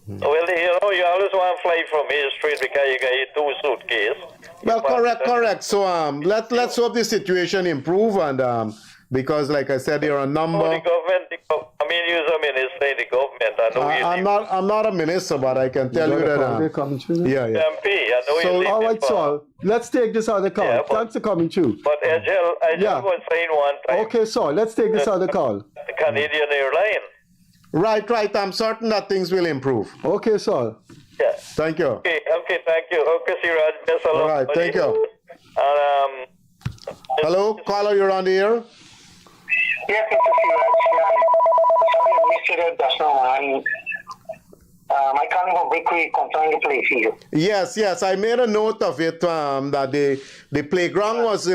Well, you know, you always want to fly from here straight because you got 2 suitcases. Well, correct. So let's hope the situation improve, and because like I said, there are a number. The government. You're a minister in the government. I know I'm not a minister, but I can tell you that. Yeah. MP, I know so, all right, so let's take this other call. Yeah, thanks for coming too. But I just was saying one time. Okay, so let's take this other call. The Canadian airline. Right. I'm certain that things will improve. Okay, sir. Yeah. Thank you. Okay, thank you. Okay, Siraj, best of luck. All right, thank you. Hello, caller, you're on the air. Yes, it's Siraj. Sorry, I missed it just now. I can't go quickly concerning the place here. Yes, I made a note of it, that the playground was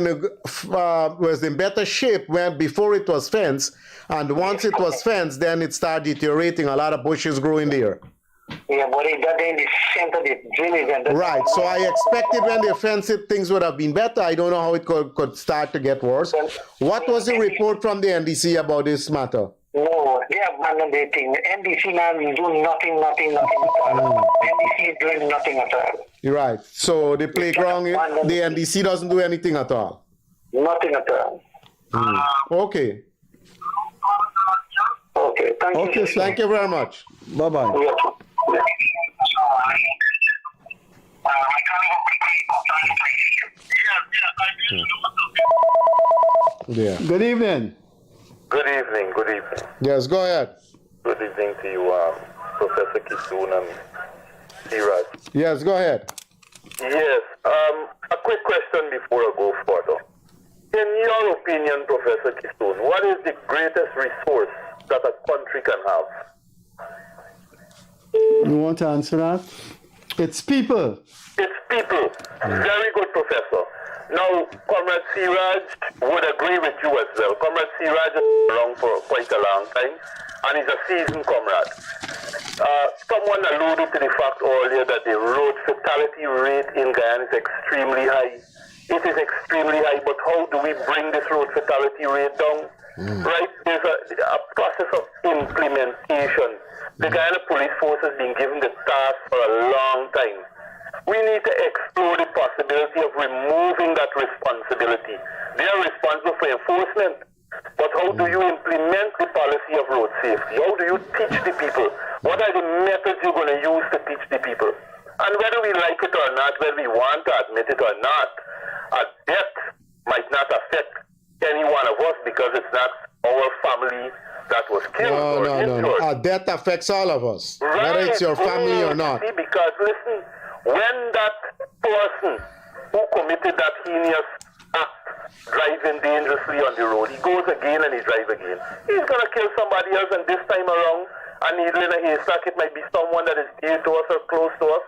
in better shape before it was fenced, and once it was fenced, then it started deteriorating. A lot of bushes growing there. Yeah, but it got in the center of the village. Right, so I expected when they fenced it, things would have been better. I don't know how it could start to get worse. What was the report from the NDC about this matter? No, they abandoned the thing. NDC now is doing nothing at all. NDC is doing nothing at all. You're right. So the playground, the NDC doesn't do anything at all? Nothing at all. Okay. Okay, thank you. Okay, thank you very much. Bye-bye. Yeah. Good evening. Good evening. Yes, go ahead. Good evening to you, Professor Kissoon and Siraj. Yes, go ahead. Yes, a quick question before I go further. In your opinion, Professor Kissoon, what is the greatest resource that a country can have? You want to answer that? It's people. It's people. Very good, Professor. Now, Comrade Siraj would agree with you as well. Comrade Siraj has been around for quite a long time, and he's a seasoned comrade. Someone alluded to the fact earlier that the road fatality rate in Guyana is extremely high. It is extremely high, but how do we bring this road fatality rate down? Right? There's a process of implementation. The Guyana Police Force has been given the task for a long time. We need to explore the possibility of removing that responsibility. They are responsible for enforcement, but how do you implement the policy of road safety? How do you teach the people? What are the methods you're going to use to teach the people? And whether we like it or not, whether we want to admit it or not, a death might not affect any one of us because it's not our family that was killed or injured. No. A death affects all of us, whether it's your family or not. See, because listen, when that person who committed that heinous act, driving dangerously on the road, he goes again and he drives again. He's going to kill somebody else, and this time around, a needle in a haystack, it might be someone that is dear to us or close to us.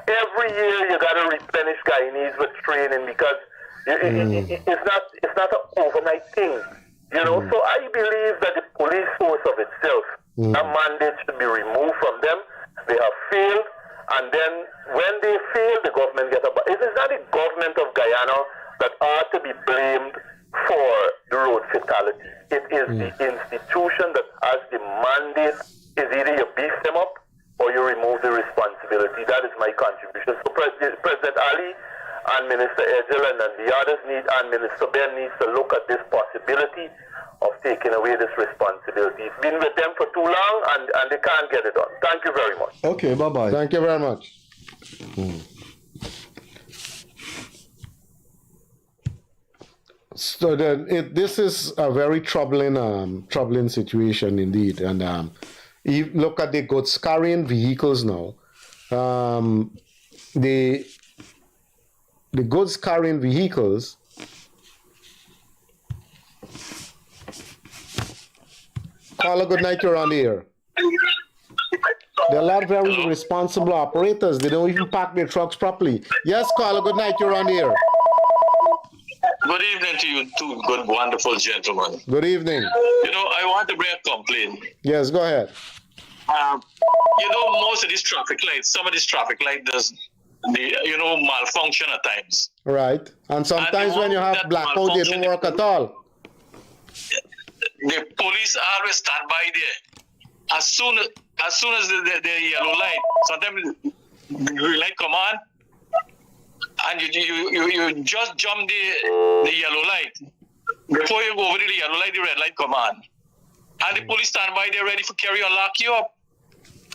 Every year you got to replenish Guyanese with training because it's not an overnight thing. You know, so I believe that the police force of itself That mandate should be removed from them. They have failed, and then when they fail, the government gets about. It is not the government of Guyana that ought to be blamed for the road fatality. It is the institution that has the mandate. Is either you beef them up or you remove the responsibility. That is my contribution. So President Ali and Minister Ejel and the others and Minister Ben needs to look at this possibility of taking away this responsibility. It's been with them for too long and they can't get it done. Thank you very much. Okay, bye-bye. Thank you very much. So then this is a very troubling situation indeed. And you look at the goods carrying vehicles now. The goods carrying vehicles Caller, good night, you're on the air. There are a lot of very irresponsible operators. They don't even park their trucks properly. Yes, caller, good night, you're on the air. Good evening to you two good, wonderful gentlemen. Good evening. You know, I want to bring a complaint. Yes, go ahead. You know, most of these traffic lights, some of these traffic lights does, malfunction at times. Right. And sometimes when you have blackout, they don't work at all. The police always stand by there. As soon as the yellow light, sometimes the green light come on, and you just jump the yellow light. Before you go over the yellow light, the red light come on. And the police stand by there ready for carry or lock you up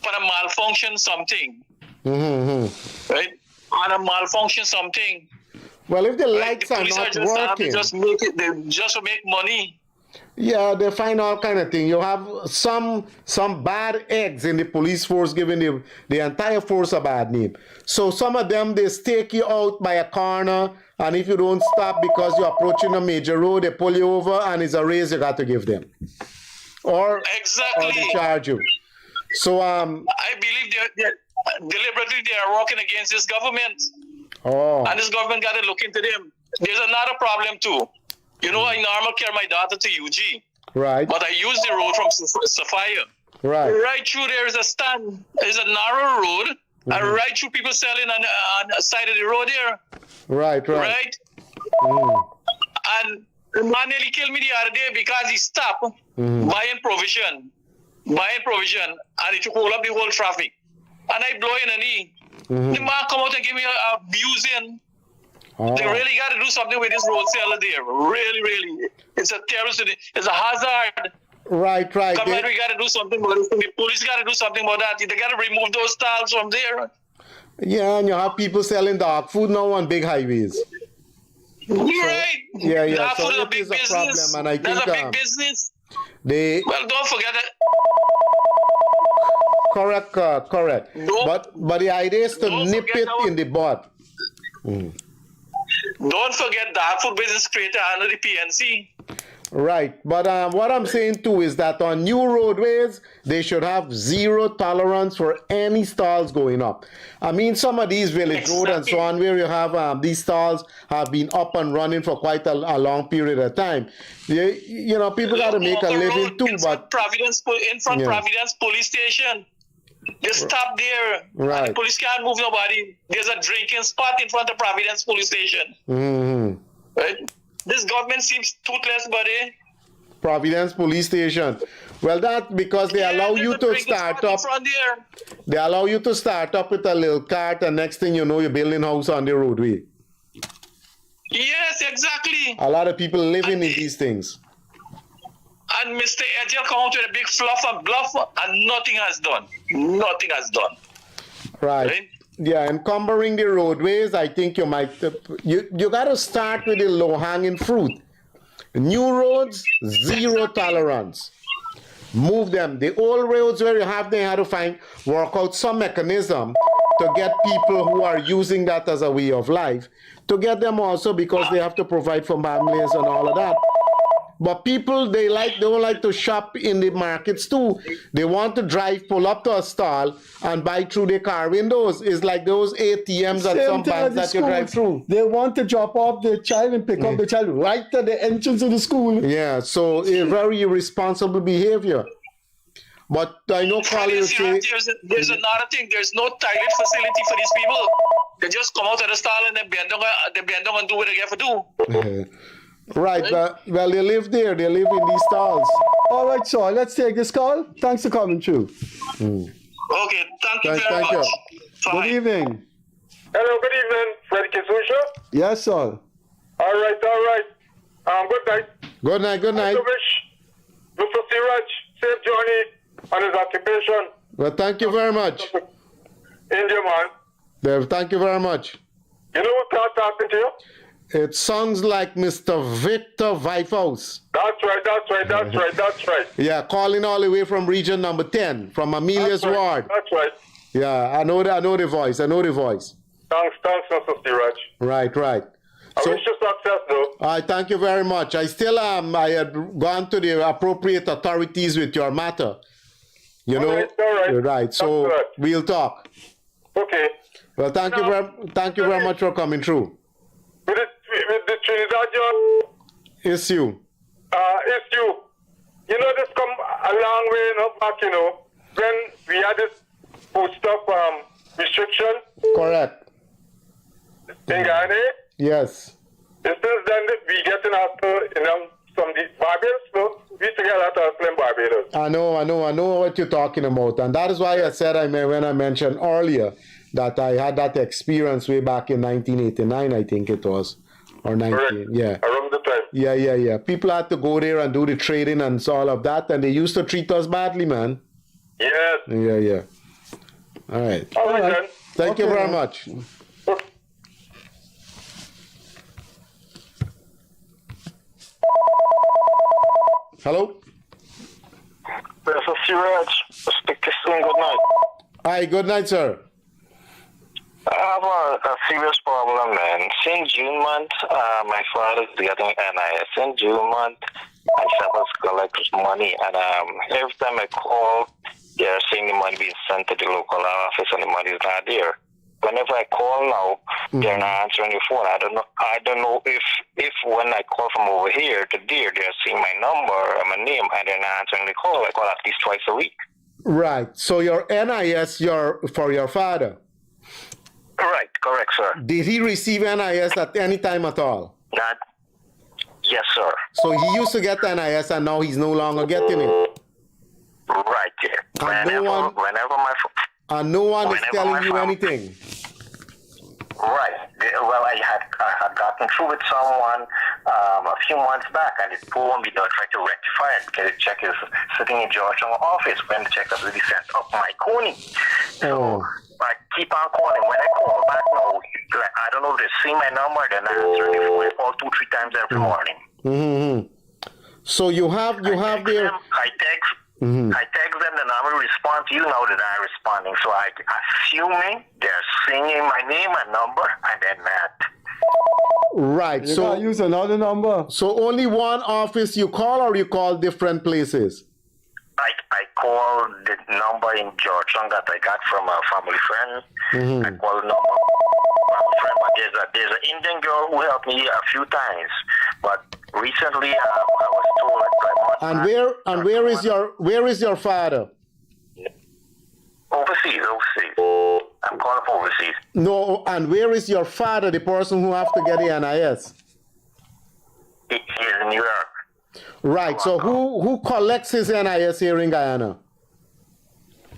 for a malfunction something. Right? On a malfunction something. Well, if the lights the are police not just working, just to make money. Yeah, they find all kind of thing. You have some bad eggs in the police force giving the entire force a bad name. So some of them, they stake you out by a corner, and if you don't stop because you're approaching a major road, they pull you over, and it's a raise you got to give them. Or they charge you. So I believe they're deliberately they are working against this government. Oh. And this government got to look into them. There's another problem too. You know, I normally carry my daughter to UG. Right. But I use the road from Sophia. Right. Right through there is a stand. There's a narrow road. And right through people selling on the side of the road there. Right. Right? And the man nearly killed me the other day because he stopped buying provision. And he took hold up the whole traffic. And I blow in a knee. The man come out and give me a abusing. They really got to do something with this road seller there. Really. It's a terrorist. It's a hazard. Right. Government, we got to do something about it. The police got to do something about that. They got to remove those stalls from there. Yeah, and you have people selling dog food now on big highways. Right. Yeah. Dog So food is a it big is a business. problem, and I That's think a big business. Well, don't forget it. Correct. But the idea is to nip it in the bud. Don't forget dog food business created under the PNC. Right, but what I'm saying too is that on new roadways, they should have zero tolerance for any stalls going up. I mean, some of these village roads and so on, where you have these stalls have been up and running for quite a long period of time. People got to make a living too. But Providence Police Station. They stop there. Right. And the police can't move nobody. There's a drinking spot in front of Providence Police Station. Right? This government seems toothless, buddy. Providence Police Station. Well, that because they allow you to start up. They allow you to start up with a little cart, and next thing you know, you're building a house on the roadway. Yes, exactly. A lot of people living in these things. And Mr. Ejel come out with a big fluff and bluff, and nothing has done. Nothing has done. Right. Yeah, encumbering the roadways, I think you might, you got to start with the low-hanging fruit. New roads, zero tolerance. Move them. The old roads where you have, they had to work out some mechanism to get people who are using that as a way of life, to get them also because they have to provide for families and all of that. But people, they don't like to shop in the markets too. They want to pull up to a stall and buy through their car windows. It's like those ATMs at some banks that you drive through. They want to drop off the child and pick up the child right at the entrance of the school. Yeah, so a very irresponsible behavior. But I know Colin will say... There's another thing. There's no toilet facility for these people. They just come out of the stall and they bend down and do what they get to do. Right, well, they live there. They live in these stalls. All right, so let's take this call. Thanks for coming through. Okay, thank you very much. Good evening. Hello, good evening. Freddie Kissoon. Yes, sir. All right. Good night. Good night, good night. I wish Mr. Siraj safe journey on his occupation. Well, thank you very much. India, man. Thank you very much. You know who can't talking to you? It sounds like Mr. Victor Vifos. That's right. Yeah, calling all the way from region number 10, from Amelia's ward. That's right. Yeah, I know the voice. Thanks, Mr. Siraj. Right. I wish you success, though. I thank you very much. I still I had gone to the appropriate authorities with your matter. You know? All right. Right. So we'll talk. Okay. Well, thank you very much for coming through. With the Trinidad, John. Issue. Issue. You know, this come a long way back, when we had this foodstuff restriction. Correct. In Guyana. Yes. Since then, we getting after, some these Barbados, so we used to get out of them Barbados. I know what you're talking about. And that is why I said, when I mentioned earlier, that I had that experience way back in 1989, I think it was. Or 19, Correct. Yeah. Around the time. Yeah. People had to go there and do the trading and all of that, and they used to treat us badly, man. Yes. Yeah. All right. All right, then. Thank you very much. Hello? Mr. Siraj, Mr. Kissoon, good night. Hi, good night, sir. I have a serious problem, man. Since June month, my father is getting NIS. Since June month, I supposed to collect money, and every time I call, they're saying the money being sent to the local office, and the money is not there. Whenever I call now, they're not answering the phone. I don't know if when I call from over here to there, they're seeing my number or my name, and they're not answering the call. I call at least twice a week. Right. So your NIS, for your father. Correct, sir. Did he receive NIS at any time at all? Yes, sir. So he used to get NIS and now he's no longer getting it? Right, yeah. And no one is telling you anything? Right. Well, I had gotten through with someone a few months back, and it told me they'll try to rectify it because the check is sitting in Georgetown office when the check is really sent up my Coney. So I keep on calling. When I call back now, I don't know if they see my number, then I answer the phone. I call 2-3 times every morning. Mm-hmm. So you have their... I text them, then I will respond to you now that I'm responding. So I assuming they're singing my name and number, and then that. Right. You gotta use another number. So only one office you call, or you call different places? I call the number in Georgetown that I got from a family friend. Mm-hmm. I call the number from a friend, but there's an Indian girl who helped me a few times. But recently, I was told where is your father? Overseas. I'm calling for overseas. No, and where is your father, the person who have to get the NIS? He is in New York. Right. So who collects his NIS here in Guyana?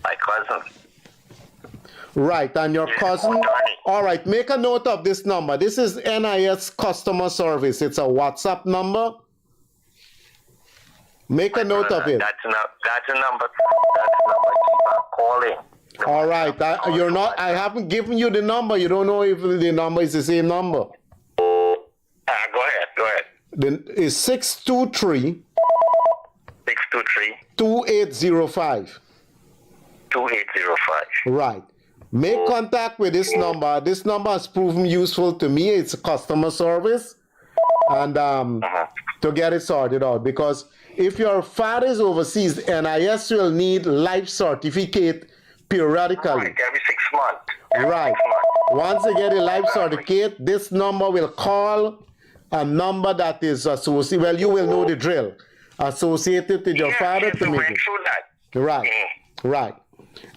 My cousin. Right, and your cousin. All right, make a note of this number. This is NIS customer service. It's a WhatsApp number. Make a note of it. That's a number. That's the number I keep on calling. All right, I haven't given you the number. You don't know if the number is the same number. Go ahead. Then it's 623 2805. 2805. Right. Make contact with this number. This number has proven useful to me. It's a customer service, and to get it sorted out. Because if your father is overseas, NIS will need life certificate periodically. Right, every 6 months. Right. Once they get a life certificate, this number will call a number that is associated. Well, you will know the drill. Associated with your father to make it. Right, right.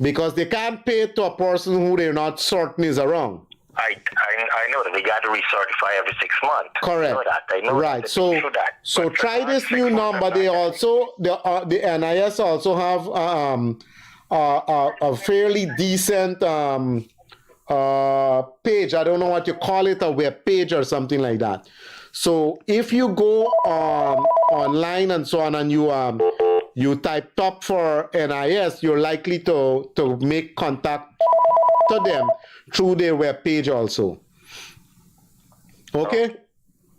Because they can't pay to a person who they're not certain is around. I know that they got to recertify every 6 months. Correct. I know that. I know right. that. So, so try this new number. They also the NIS also have a fairly decent page. I don't know what you call it, a web page or something like that. So if you go online and so on, and you type top for NIS, you're likely to make contact to them through their web page also. Okay?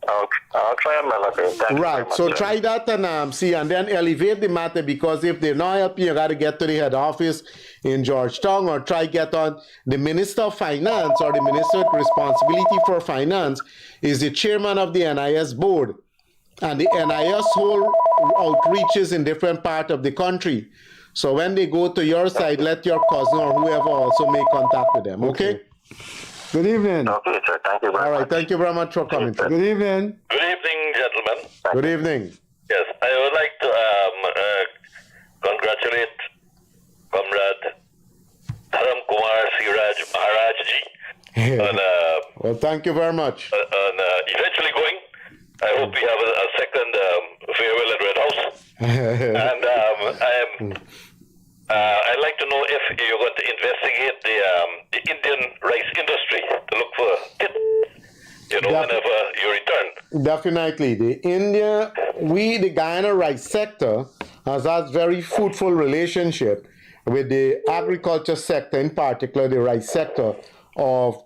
I'll try my luck. Right. So try that and see, and then elevate the matter, because if they're not helping, you got to get to the head office in Georgetown, or try get on the Minister of Finance, or the Minister with responsibility for finance is the chairman of the NIS board, and the NIS whole outreaches in different parts of the country. So when they go to your side, let your cousin or whoever also make contact with them. Okay? Good evening. Okay, sir. Thank you very much. All right. Thank you very much for coming. Good evening. Good evening, gentlemen. Good evening. Yes, I would like to congratulate Comrade Dharam Kumar Siraj Maharaj ji on well, thank you very much. On eventually going. I hope we have a second farewell at Red House. And I'd like to know if you're going to investigate the Indian rice industry to look for tips, whenever you return. Definitely. The Guyana rice sector has had very fruitful relationship with the agriculture sector, in particular the rice sector of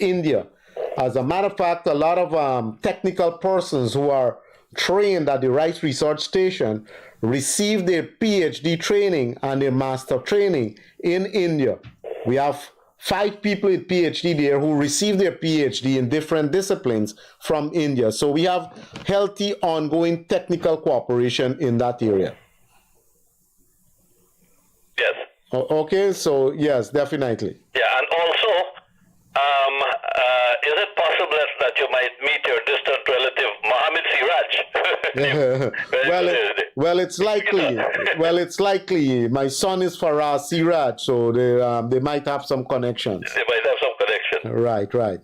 India. As a matter of fact, a lot of technical persons who are trained at the Rice Research Station receive their PhD training and their master training in India. We have 5 people with PhD there who receive their PhD in different disciplines from India. So we have healthy, ongoing technical cooperation in that area. Yes. Okay, so yes, definitely. Yeah, and also, is it possible that you might meet your distant relative Mohammed Siraj? Well, it's likely. Well, it's likely. My son is Farah Siraj, so they might have some connections. They might have some connection. Right. All right.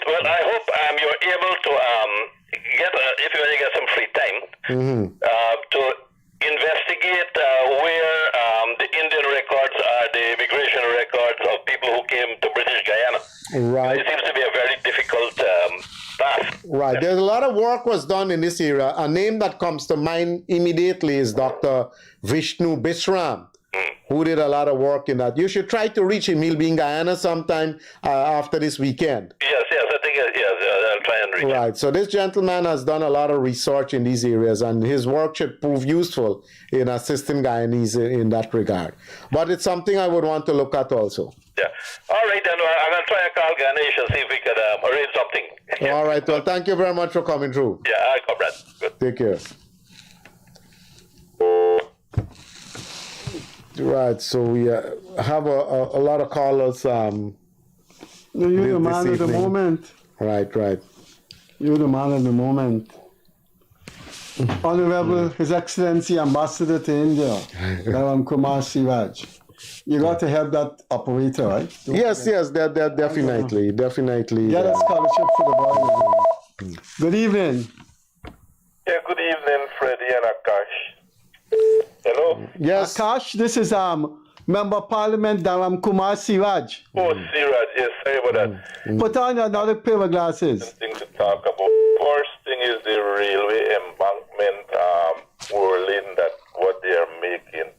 Well, I hope you're able to if you get some free time, to investigate where the Indian records are, the immigration records of people who came to British Guyana. Right. It seems to be a very difficult task. Right. There's a lot of work was done in this area. A name that comes to mind immediately is Dr. Vishnu Bisram, who did a lot of work in that. You should try to reach him. He'll be in Guyana sometime after this weekend. Yes, I think, I'll try and reach him. Right. So this gentleman has done a lot of research in these areas, and his work should prove useful in assisting Guyanese in that regard. But it's something I would want to look at also. Yeah. All right, then I'm going to try and call Ganesh and see if we can arrange something. All right. Well, thank you very much for coming through. Yeah, I'll come, Brad. Good. Take care. Right. So we have a lot of callers. No, you're the man of the moment. Right. You're the man of the moment. Honorable His Excellency Ambassador to India, Dharam Kumar Siraj. You got to help that operator, right? Yes, definitely. Get a scholarship for the boy. Good evening. Yeah, good evening, Freddie and Akash. Hello? Yes. Akash, this is Member of Parliament Dharam Kumar Siraj. Oh, Siraj, yes, sorry about that. Put on another pair of glasses. Thing to talk about. First thing is the railway embankment whirling, that what they are making.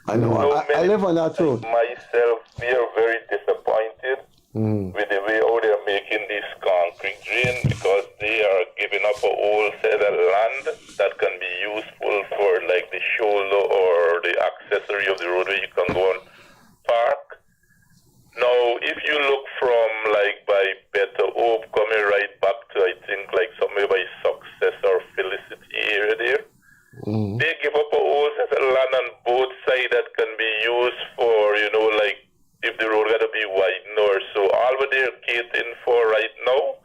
I know. I live on that road. Myself, we are very disappointed with the way how they are making this concrete drain, because they are giving up a whole set of land that can be useful for like the shoulder or the accessory of the roadway. You can go and park. Now, if you look from like by Better Hope coming right back to, I think, like somewhere by Success or Felicity area there, they give up a whole set of land on both sides that can be used for, like if the road got to be widened or so. All what they're catering for right now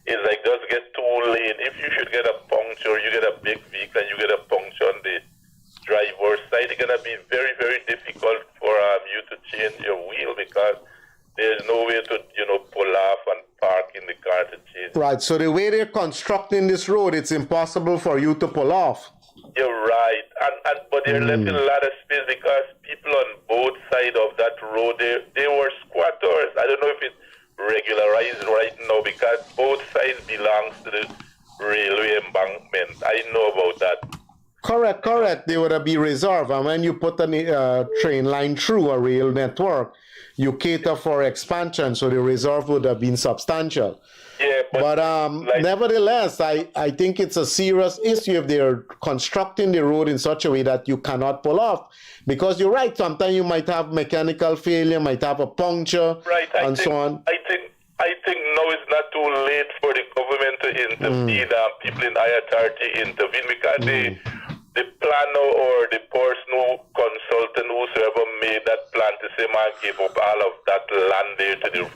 is like just get 2 lane. If you should get a puncture, you get a big vehicle and you get a puncture on the driver's side, Right. So the way they're constructing this road, it's impossible for you to pull off. You're right, but they're left in a lot of space because people on both sides of that road, they were squatters. I don't know if it's regularized right now because both sides belongs to the railway embankment. I know about that. Correct. They would be reserved. And when you put a train line through a rail network, you cater for expansion, so the reserve would have been substantial. Yeah, but nevertheless, I think it's a serious issue if they're constructing the road in such a way that you cannot pull off. Because you're right, sometimes you might have mechanical failure, might have a puncture, and so on. I think now it's not too late for the government to intervene, people in high authority intervene, because the planner or the person consultant whosoever made that plan to say, man, give up all of that land there to the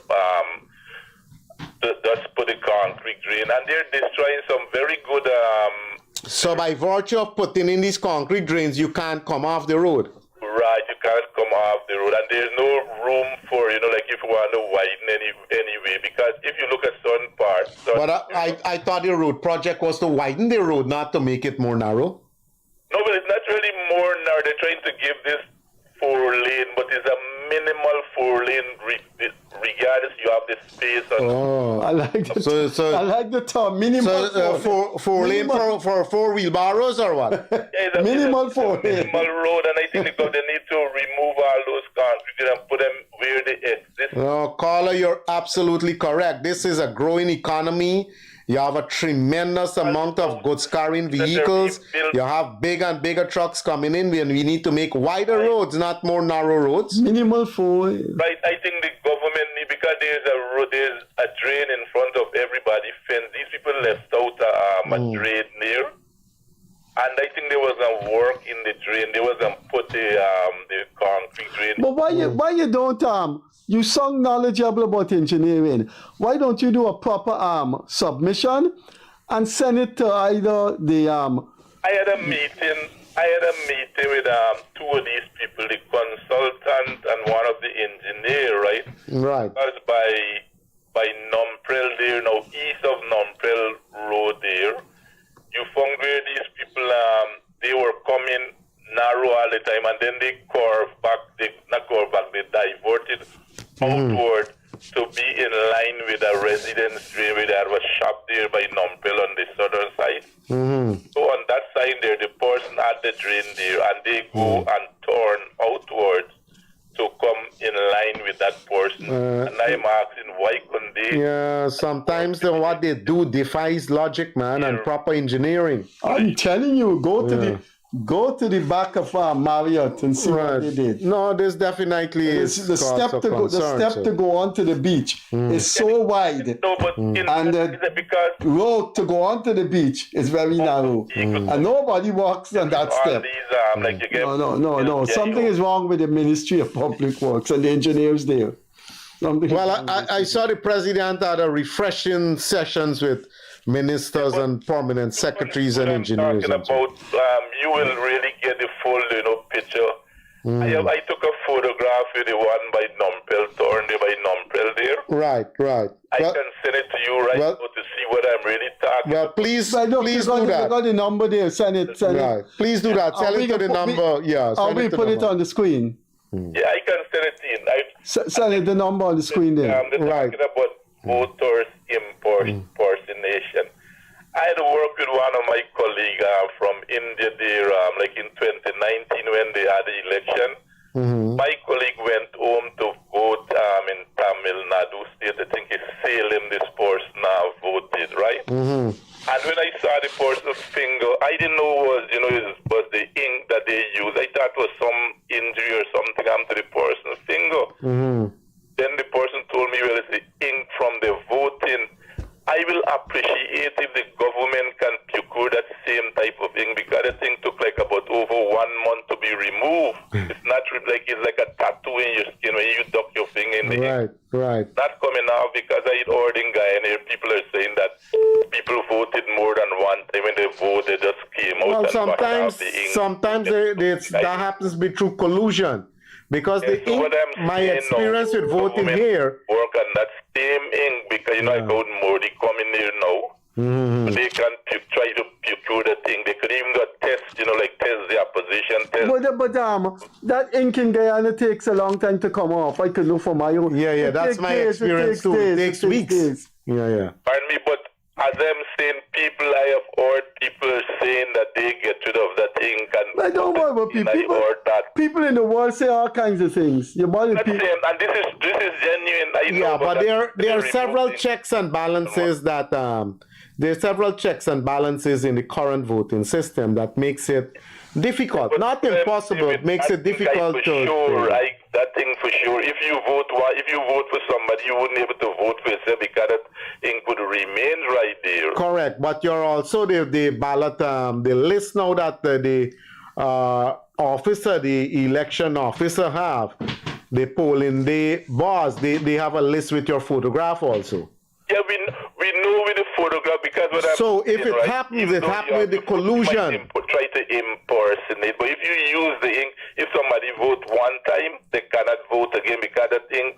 just put the concrete drain, and they're destroying some very good. So by virtue of putting in these concrete drains, you can't come off the road. Right, you can't come off the road, and there's no room for like if you want to widen anyway. Because if you look at certain parts. But I thought the road project was to widen the road, not to make it more narrow. No, but it's not really more narrow. They're trying to give this 4-lane, but it's a minimal 4-lane. Regardless, you have the space. I like the I like the term minimal. So four lane for 4 wheelbarrows or what? Yeah, minimal 4 lane. Minimal road, and I think they need to remove all those concrete and put them where they exist. No, caller, you're absolutely correct. This is a growing economy. You have a tremendous amount of goods carrying vehicles. You have bigger and bigger trucks coming in. We need to make wider roads, not more narrow roads. Minimal 4. Right, I think the government need, because there's a drain in front of everybody fence. These people left out a drain there, and I think there was a work in the drain. There was put the concrete drain. But why you don't you sound knowledgeable about engineering. Why don't you do a proper submission and send it to either the I had a meeting with 2 of these people, the consultant and one of the engineer, right? Right. Because by Nomprel there, now east of Nomprel Road there, you found where these people they were coming narrow all the time, and then they diverted outward to be in line with a residence drain where there was a shop there by Nomprel on the southern side. So on that side there, the person had the drain there, and they go and turn outwards to come in line with that person. And I'm asking, why couldn't they? Yeah, sometimes what they do defies logic, man, and proper engineering. I'm telling you, go to the back of Marriott and see what they did. No, there's definitely the step to go onto the beach is so wide, no, but and the road to go onto the beach is very narrow, and nobody walks on that step. No. Something is wrong with the Ministry of Public Works and the engineers there. I saw the president had a refreshing sessions with ministers and permanent secretaries and engineers. Talking about, you will really get the full, picture. I took a photograph with the one by Nomprel, torn there by Nomprel there. Right. I can send it to you now to see what I'm really talking about. Please do that. I got the number there. Send it. Please do that. Tell it to the number. We put it on the screen. Yeah, I can send it in. Send it the number on the screen there. They're talking about voters impersonation. I had worked with one of my colleagues from India there, like in 2019 when they had the election. My colleague went home to vote in Tamil Nadu state. I think it's Salem this person voted, right? And when I saw the person's finger, I didn't know it was the ink that they used. I thought it was some injury or something happened to the person's finger. Then the person told me, well, it's the ink from the voting. I will appreciate if the government can procure that same type of ink, because the thing took like about over 1 month to be removed. It's not like it's like a tattoo in your skin when you duck your finger in the ink. Right. Not coming out because I heard in Guyana, people are saying that people voted more than one time when they voted, just came out. Well, sometimes that happens to be through collusion. Because my experience with voting here, work on that same ink because I got Modi coming here now. They can try to procure the thing. They could even got test, like test the opposition test. But that ink in Guyana takes a long time to come off. I could look for my own. Yeah, that's my experience too. It takes weeks. Yeah. Pardon me, but as I'm saying, I have heard people saying that they get rid of that ink and I don't worry about people in the world say all kinds of things. Your body people. And this is genuine. Yeah, but there are several checks and balances that there are several checks and balances in the current voting system that makes it difficult. Not impossible, it makes it difficult to. That thing for sure. If you vote for somebody, you wouldn't be able to vote for yourself because that ink would remain right there. Correct, but you're also the ballot, the list now that the officer, the election officer have, the polling day boss, they have a list with your photograph also. Yeah, we know with the photograph because so if it happens, it happens with the collusion. Try to impersonate, but if you use the ink, if somebody vote one time, they cannot vote again because that ink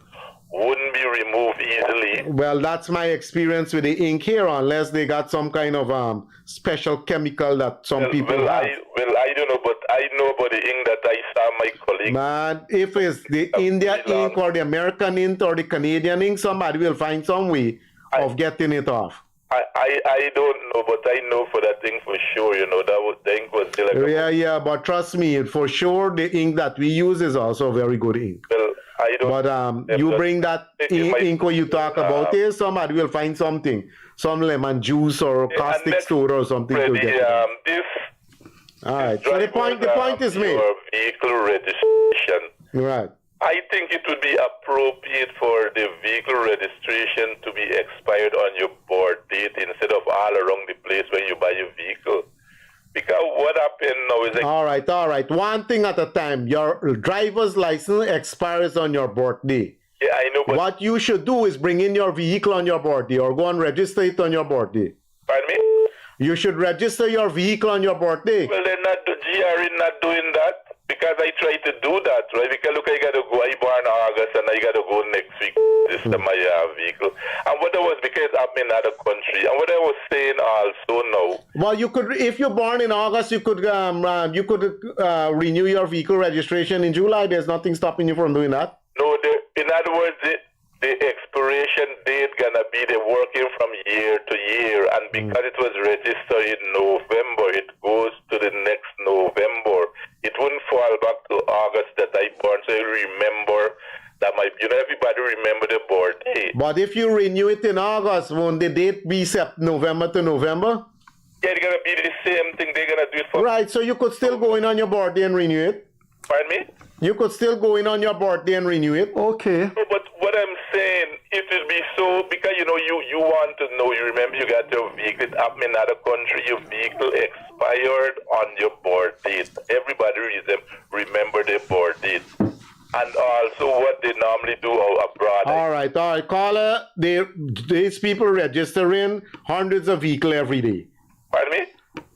wouldn't be removed easily. Well, that's my experience with the ink here, unless they got some kind of special chemical that some people have. I don't know, but I know about the ink that I saw my colleague. Man, if it's the India ink or the American ink or the Canadian ink, somebody will find some way of getting it off. I don't know, but I know for that thing for sure, the ink was still like Yeah, but trust me, for sure the ink that we use is also very good ink. Well, I don't. But you bring that ink when you talk about it, somebody will find something, some lemon juice or caustic soda or something to get it. All right. So the point is made. Your vehicle registration. Right. I think it would be appropriate for the vehicle registration to be expired on your board date instead of all around the place when you buy your vehicle. Because what happened now is all right. One thing at a time. Your driver's license expires on your birthday. Yeah, I know. But what you should do is bring in your vehicle on your birthday or go and register it on your birthday. Pardon me? You should register your vehicle on your birthday. Well, they're not, the GRE not doing that because I tried to do that, right? Because look, I got to go, I born August and I got to go next week. This is my vehicle. And what I was, because I'm in another country. And what I was saying also now. Well, you could, if you're born in August, you could renew your vehicle registration in July. There's nothing stopping you from doing that. No, in other words, the expiration date gonna be the working from year to year, and because it was registered in November, it goes to the next November. It wouldn't fall back to August that I born, so you remember that everybody remember the birthday. But if you renew it in August, won't the date be November to November? Yeah, it's gonna be the same thing. They're gonna do it for. Right, so you could still go in on your birthday and renew it. Pardon me? You could still go in on your birthday and renew it. Okay. No, but what I'm saying, it will be so, because you want to know, you remember you got your vehicle up in another country, your vehicle expired on your birth date. Everybody remember their birth date. And also what they normally do abroad. All right. Caller, these people registering hundreds of vehicles every day. Pardon me?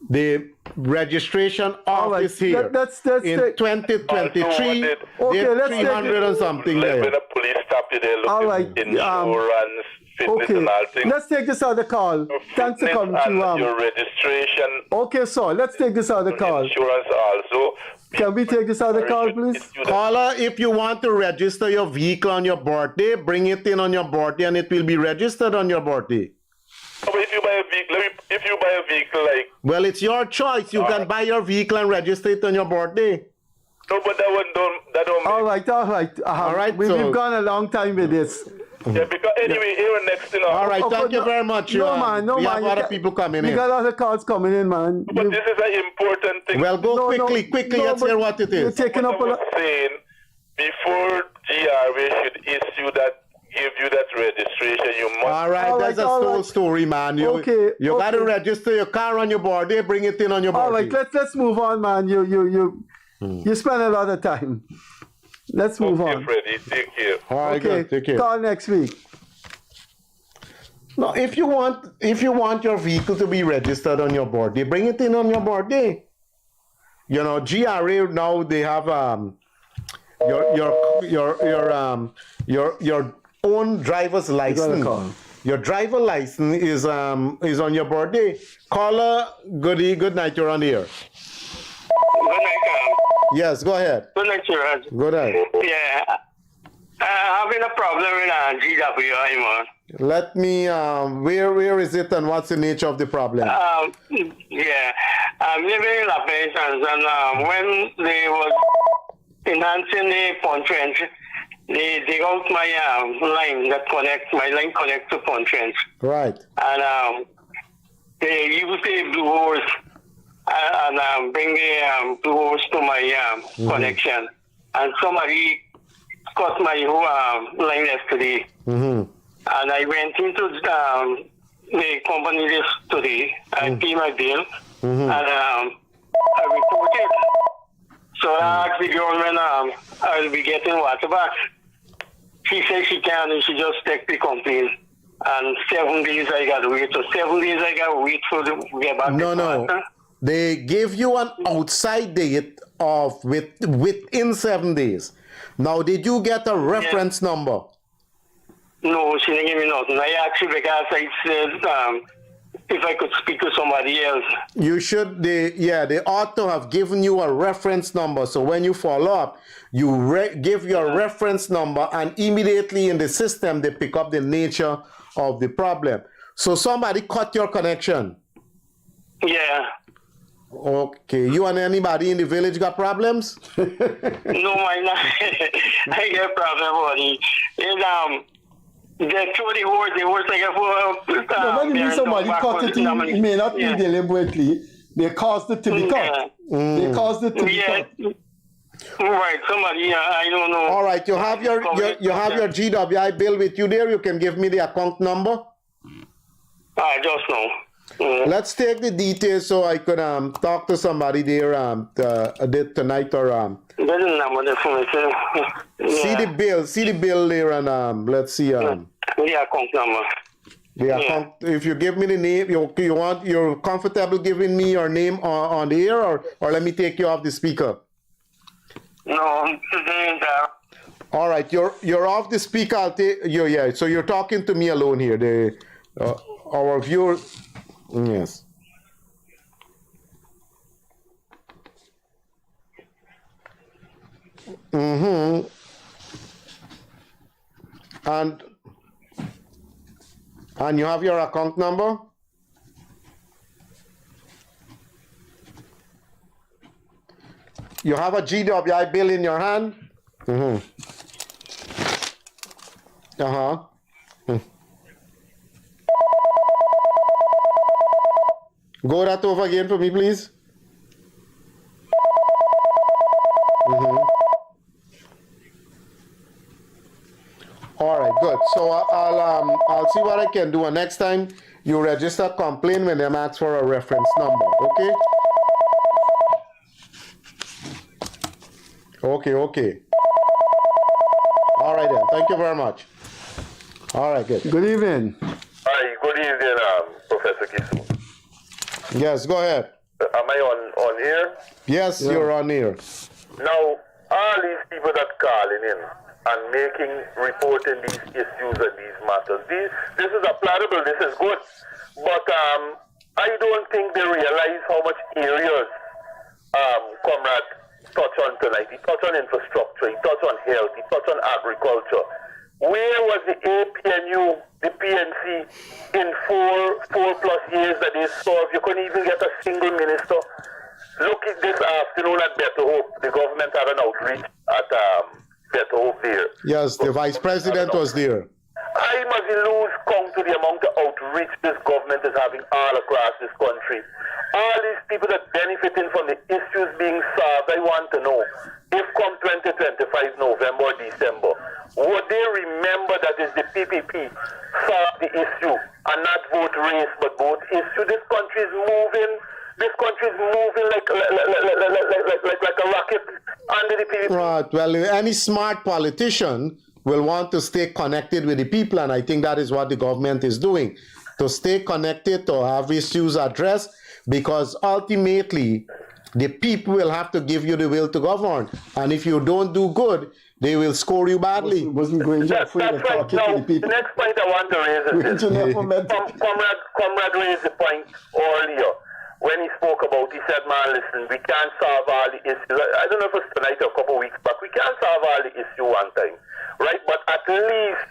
The registration office here that's in 2023, there's 300 and something there. When the police stop you there looking insurance, fitness and all things. Let's take this other call. Thanks for coming to your registration. Okay, so let's take this other call. Insurance also. Can we take this other call, please? Caller, if you want to register your vehicle on your birthday, bring it in on your birthday and it will be registered on your birthday. But if you buy a vehicle, like... Well, it's your choice. You can buy your vehicle and register it on your birthday. No, but that don't All right. All right, we've gone a long time with this. Yeah, because anyway, here next thing. All right, thank you very much. No, man. We have other people coming in. We got other calls coming in, man. But this is an important thing. Well, go quickly. Let's hear what it is. You're taking up a lot. Saying, before GRA should issue that, give you that registration, you must. All right, that's a whole story, man. You got to register your car on your birthday, bring it in on your birthday. All right, let's move on, man. You spend a lot of time. Let's move on. Freddie, take care. All right, good. Take care. Call next week. No, if you want your vehicle to be registered on your birthday, bring it in on your birthday. GRA now they have your own driver's license. Your driver license is on your birthday. Caller, good night, you're on the air. Good night, Yes, go ahead. Good night, Siraj. Go ahead. Yeah. Having a problem with GWI, man. Let me, where is it and what's the nature of the problem? Yeah. I'm living in La Plaisance, and when they was enhancing the Pontrench, they dig out my line that connects, my line connects to Pontrench. Right. And they use the blue hose and bring the blue hose to my connection. And somebody cut my whole line yesterday. And I went into the company this today. I pay my bill. And I reported. So I asked the government I'll be getting water back. She said she can, and she just take the complaint. And 7 days I got to wait. So 7 days I got to wait for the get back. No. They give you an outside date of within 7 days. Now, did you get a reference number? No, she didn't give me nothing. I asked you because I said if I could speak to somebody else. You should, they ought to have given you a reference number. So when you follow up, you give your reference number, and immediately in the system, they pick up the nature of the problem. So somebody cut your connection. Yeah. Okay. You and anybody in the village got problems? No, I get problem, buddy. They throw the horse, like when you somebody cut it, it may not be deliberately. They caused it to be cut. They caused it to be cut. Right, somebody, I don't know. All right, you have your GWI bill with you there. You can give me the account number. I just know. Let's take the details so I could talk to somebody there tonight or see the bill there, and let's see the account number. The account. If you give me the name, you're comfortable giving me your name on the air, or let me take you off the speaker. No, today all right, you're off the speaker. I'll take you. Yeah, so you're talking to me alone here. Our viewers. Yes. And you have your account number? You have a GWI bill in your hand? Go that over again for me, please. All right, good. So I'll see what I can do. And next time you register a complaint when them ask for a reference number, okay? Okay. All right then. Thank you very much. All right, good. Good evening. Hi, good evening, Professor Kissoon. Yes, go ahead. Am I on here? Yes, you're on here. Now, all these people that calling in and reporting these issues and these matters, this is applaudable, this is good. But I don't think they realize how much areas Comrade touch on tonight. He touched on infrastructure, he touched on health, he touched on agriculture. Where was the APNU, the PNC, in four plus years that they served? You couldn't even get a single minister. Look at this afternoon at Better Hope. The government had an outreach at Better Hope there. Yes, the vice president was there. I must lose count to the amount of outreach this government is having all across this country. All these people that benefiting from the issues being solved, I want to know, if come 2025 November or December, would they remember that is the PPP solved the issue and not vote race but vote issue? This country is moving. This country is moving like a rocket under the PPP. Right. Well, any smart politician will want to stay connected with the people, and I think that is what the government is doing, to stay connected, to have issues addressed, because ultimately the people will have to give you the will to govern. And if you don't do good, they will score you badly. Wasn't going to That's right. Now, the next point I want to raise is this. Comrade raised the point earlier when he spoke about, he said, man, listen, we can't solve all the issues. I don't know if it's tonight or a couple of weeks back. We can't solve all the issue one time, right? But at least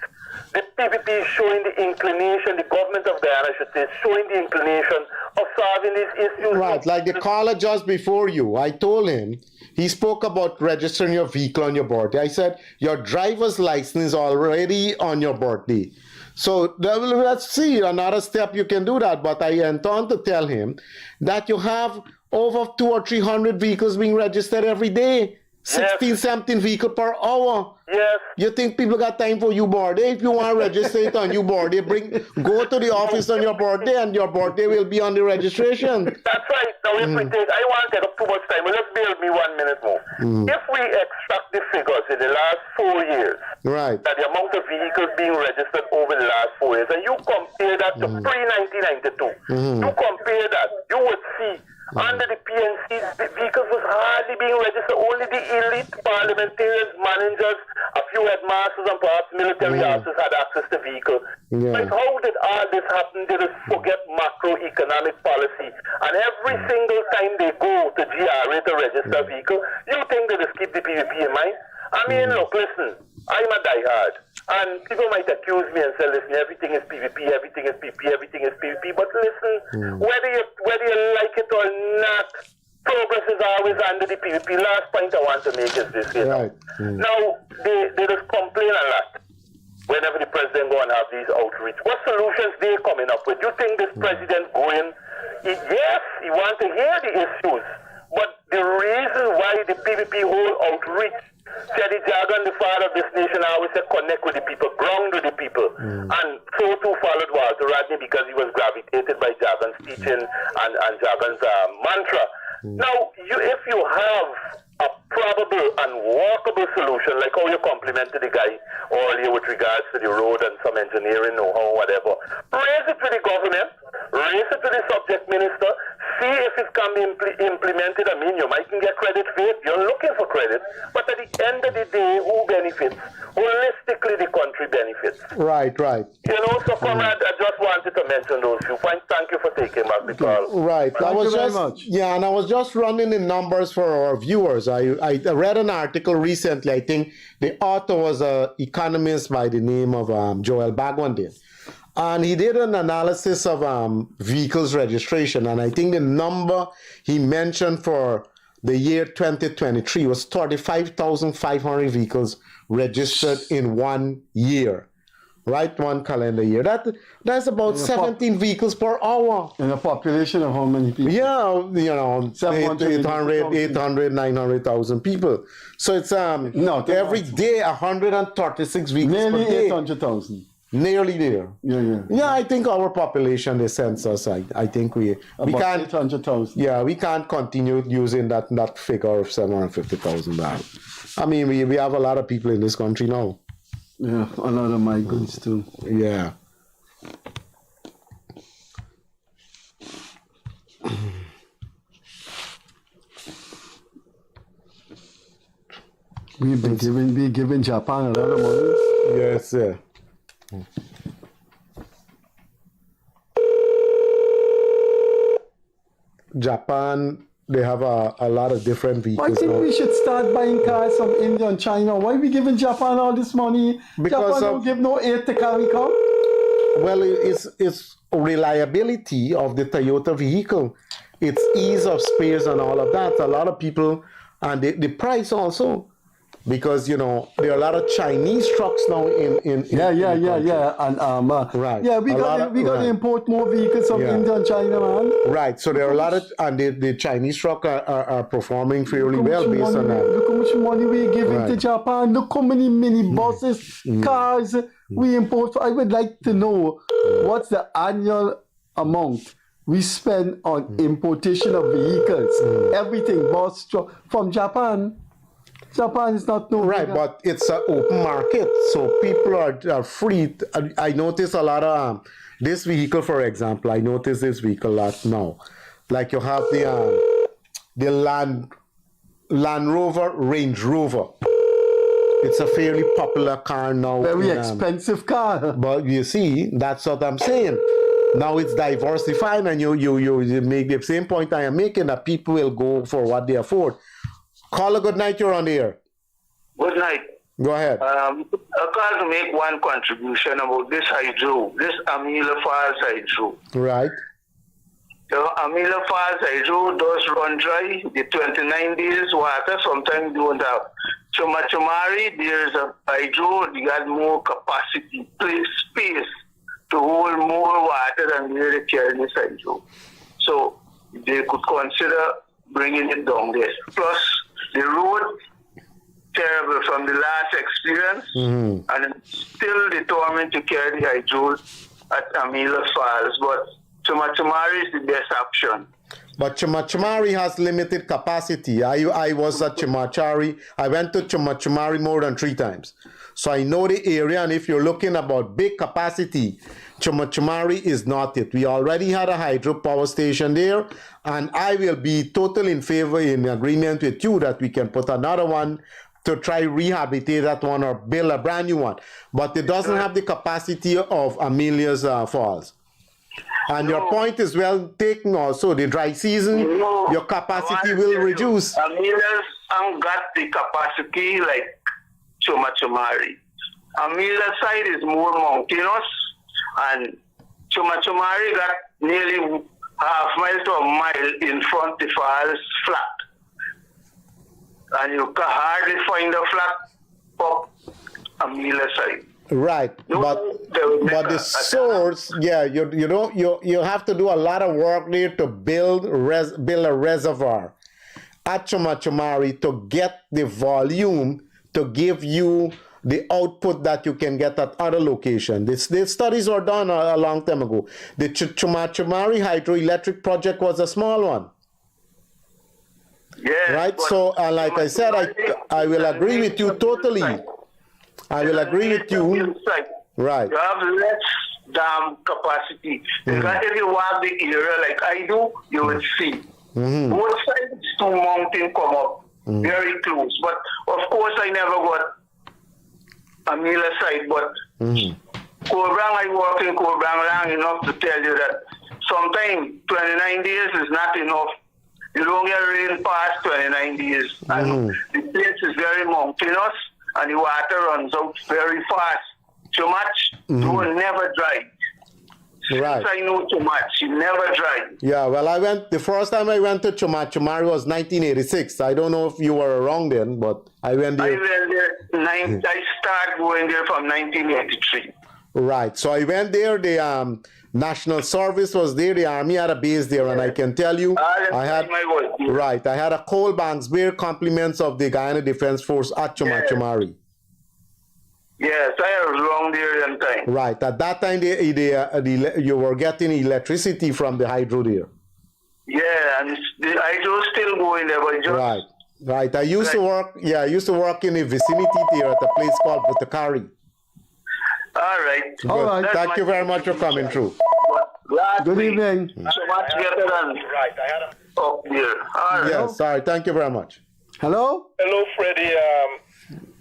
the PPP is showing the inclination, the government of Guyana should say, showing the inclination of solving these issues. Right, like the caller just before you, I told him, he spoke about registering your vehicle on your birthday. I said, your driver's license is already on your birthday. So let's see, another step you can do that. But I went on to tell him that you have over 200 or 300 vehicles being registered every day. 16, 17 vehicles per hour. Yes. You think people got time for your birthday? If you want to register it on your birthday, go to the office on your birthday and your birthday will be on the registration. That's right. Now, if we take, I want to take up too much time, but let's bear with me 1 minute more. If we extract the figures in the last 4 years, right, that the amount of vehicles being registered over the last 4 years, and you compare that to pre-1992, you compare that, you would see under the PNC, the vehicles was hardly being registered. Only the elite parliamentarians, managers, a few headmasters, and perhaps military officers had access to vehicles. But how did all this happen? They just forget macroeconomic policy. And every single time they go to GRA to register a vehicle, you think they just keep the PVP in mind? I mean, look, listen, I'm a diehard. And people might accuse me and say, listen, everything is PVP, everything is PVP, everything is PVP. But listen, whether you like it or not, progress is always under the PVP. Last point I want to make is this. Now, they just complain a lot whenever the president go and have these outreach. What solutions they coming up with? You think this president going, yes, he want to hear the issues, but the reason why the PVP whole outreach, Teddy Jagan, the father of this nation, I always said connect with the people, ground with the people. And so too followed Walter Rodney because he was gravitated by Jagan's teaching and Jagan's mantra. Now, if you have a probable and workable solution, like how you complimented the guy earlier with regards to the road and some engineering know-how, whatever, raise it with the government, raise it with the subject minister, see if it can be implemented. I mean, you might get credit for it, you're looking for credit, but at the end of the day, who benefits? Holistically, the country benefits. Right. You know, so comrade, I just wanted to mention those few points. Thank you for taking back the call. Right. Thank you very much. Yeah, and I was just running the numbers for our viewers. I read an article recently. I think the author was an economist by the name of Joel Bagwandin. And he did an analysis of vehicles registration. And I think the number he mentioned for the year 2023 was 35,500 vehicles registered in 1 year. Right, 1 calendar year. That's about 17 vehicles per hour. In a population of how many people? Yeah, 800, 900,000 people. So it's every day 136 vehicles nearly per day. 800,000. Nearly there. Yeah. I think our population, the census, I think we can't. 800,000. Yeah, we can't continue using that figure of 750,000 barrels. I mean, we have a lot of people in this country now. Yeah, a lot of migrants too. Yeah. We giving Japan a lot of money. Yes, sir. Japan, they have a lot of different vehicles. I think we should start buying cars from India and China. Why are we giving Japan all this money? Because Japan don't give no aid to carry car. Well, it's reliability of the Toyota vehicle. It's ease of spares and all of that. A lot of people, and the price also. Because there are a lot of Chinese trucks now in and right. Yeah, we got to import more vehicles from India and China, man. Right. So there are a lot of, and the Chinese truck are performing fairly well based on that. Look how much money we giving to Japan. Look how many mini buses, cars we import. I would like to know what's the annual amount we spend on importation of vehicles, everything, bus, truck from Japan. Japan is not no right, but it's an open market, so people are free. I notice a lot of this vehicle, for example. I notice this vehicle a lot now. Like you have the Land Rover, Range Rover. It's a fairly popular car now. Very expensive car. But you see, that's what I'm saying. Now it's diversified, and you make the same point I am making, that people will go for what they afford. Caller, good night. You're on the air. Good night. Go ahead. I call to make one contribution about this hydro, this Amila Falls hydro. Right. The Amila Falls hydro does run dry. The 29 days water sometimes don't have. Chumari, there's a hydro, they got more capacity, space to hold more water than the careless hydro. So they could consider bringing it down there. Plus, the road, terrible from the last experience, and still determined to carry the hydro at Amila Falls. But Chumari is the best option. But Chumari has limited capacity. I was at Chumachari. I went to Chumachari more than 3 times. So I know the area, and if you're looking about big capacity, Chumachari is not it. We already had a hydropower station there, and I will be totally in favor, in agreement with you, that we can put another one to try rehabilitate that one or build a brand new one. But it doesn't have the capacity of Amelia's Falls. And your point is well taken also. The dry season, your capacity will reduce. Amelia's got the capacity like Chumari. Amelia's side is more mountainous, and Chumari got nearly half mile to a mile in front the falls flat. And you can hardly find a flat up Amelia's side. Right, but the source, you have to do a lot of work there to build a reservoir at Chumari to get the volume to give you the output that you can get at other locations. The studies were done a long time ago. The Chumari hydroelectric project was a small one. Yeah. Right. So, like I said, I will agree with you totally. I will agree with you. Right. You have less dam capacity. Because if you walk the area like I do, you will see. Both sides to mountain come up very close. But of course, I never got Amila side. But Kobrang, I work in Kobrang long enough to tell you that sometimes 29 days is not enough. You don't get rain past 29 days. And the place is very mountainous, and the water runs out very fast. Too much, you will never dry. Right. Since I know too much, you never dry. Yeah, well, the first time I went to Chumari was 1986. I don't know if you were around then, but I went there. I went there, I started going there from 1983. Right, so I went there, the National Service was there, the Army had a base there, and I can tell you, I had a coal banks bear compliments of the Guyana Defense Force at Chumari. Yes, I was wrong there that time. Right, at that time you were getting electricity from the hydro there. Yeah, and the hydro still going there, but just... Right. I used to work in a vicinity there at a place called Butakari. All right. Good. Thank you very much for coming through. Good evening. So much better than up here. All right. Yes, sorry. Thank you very much. Hello? Hello, Freddie.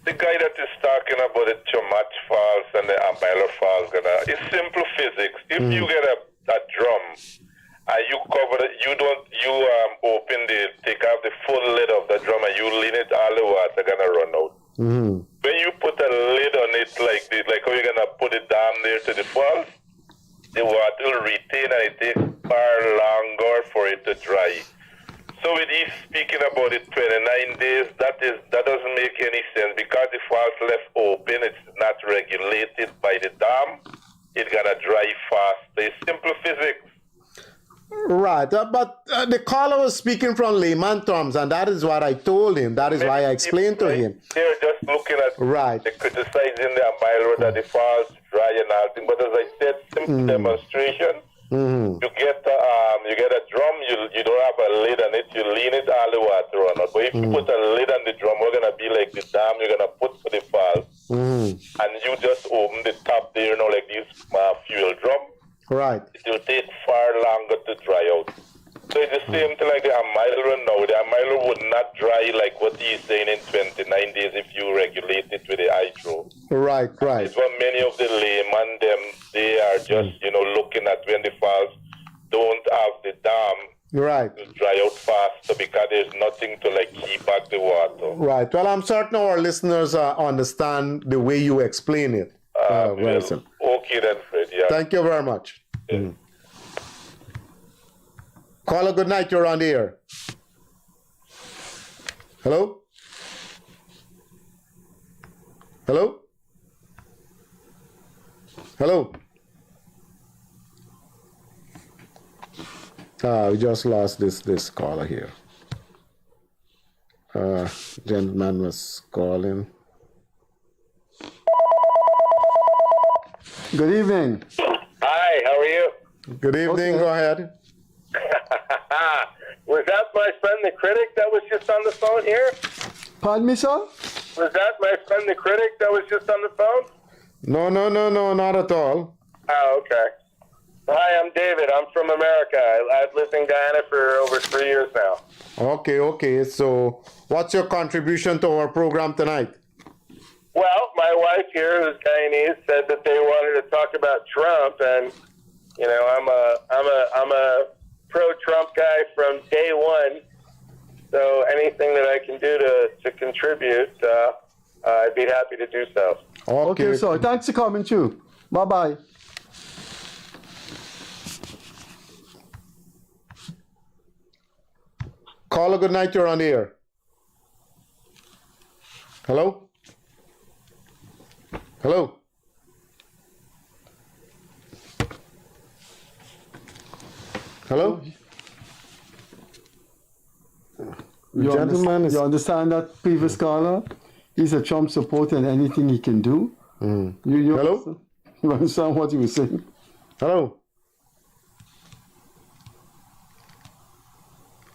The guy that is talking about the Chumach Falls and the Amila Falls, it's simple physics. If you get a drum and you cover it, you take out the full lid of the drum and you lean it, all the water gonna run out. When you put a lid on it like this, like how you're gonna put it down there to the falls, the water will retain and it takes far longer for it to dry. So with he's speaking about it 29 days, that doesn't make any sense because the falls left open, it's not regulated by the dam, it's gonna dry fast. It's simple physics. Right, but the caller was speaking from layman terms, and that is what I told him. That is why I explained to him. They're just looking at criticizing the Amila that the falls dry and all thing. But as I said, simple demonstration. You get a drum. You don't have a lid on it. You lean it, all the water on it. But if you put a lid on the drum, we're gonna be like the dam. You're gonna put for the falls, and you just open the top there, like this fuel drum. Right. It will take far longer to dry out. So So it's the same thing like the Amyler now. The Amyler would not dry like what he's saying in 29 days if you regulate it with the hydro. Right, right. It's what many of the laymen, they are just, looking at when the falls don't have the dam Right. to dry out faster because there's nothing to keep back the water. Right. Well, I'm certain our listeners understand the way you explain it. Well said. Okay then, Fred. Yeah. Thank you very much. Mm. Caller, good night. You're on the air. Hello? Hello? Hello? We just lost this caller here. Gentleman was calling. Good evening. Hi, how are you? Good evening. Okay. Go ahead. Was that my friend the critic that was just on the phone here? Pardon me, sir? Was that my friend the critic that was just on the phone? No, not at all. Oh, okay. Hi, I'm David. I'm from America. I've lived in Guyana for over 3 years now. Okay. So, what's your contribution to our program tonight? Well, my wife here, who's Guyanese, said that they wanted to talk about Trump, and I'm a pro-Trump guy from day one. So anything that I can do to contribute, I'd be happy to do so. Okay, so thanks for coming too. Bye-bye. Caller, good night. You're on the air. Hello? Hello? Hello? You understand that previous caller? He's a Trump supporter and anything he can do. Mm. You Hello? Understand? You understand what he was saying? Hello?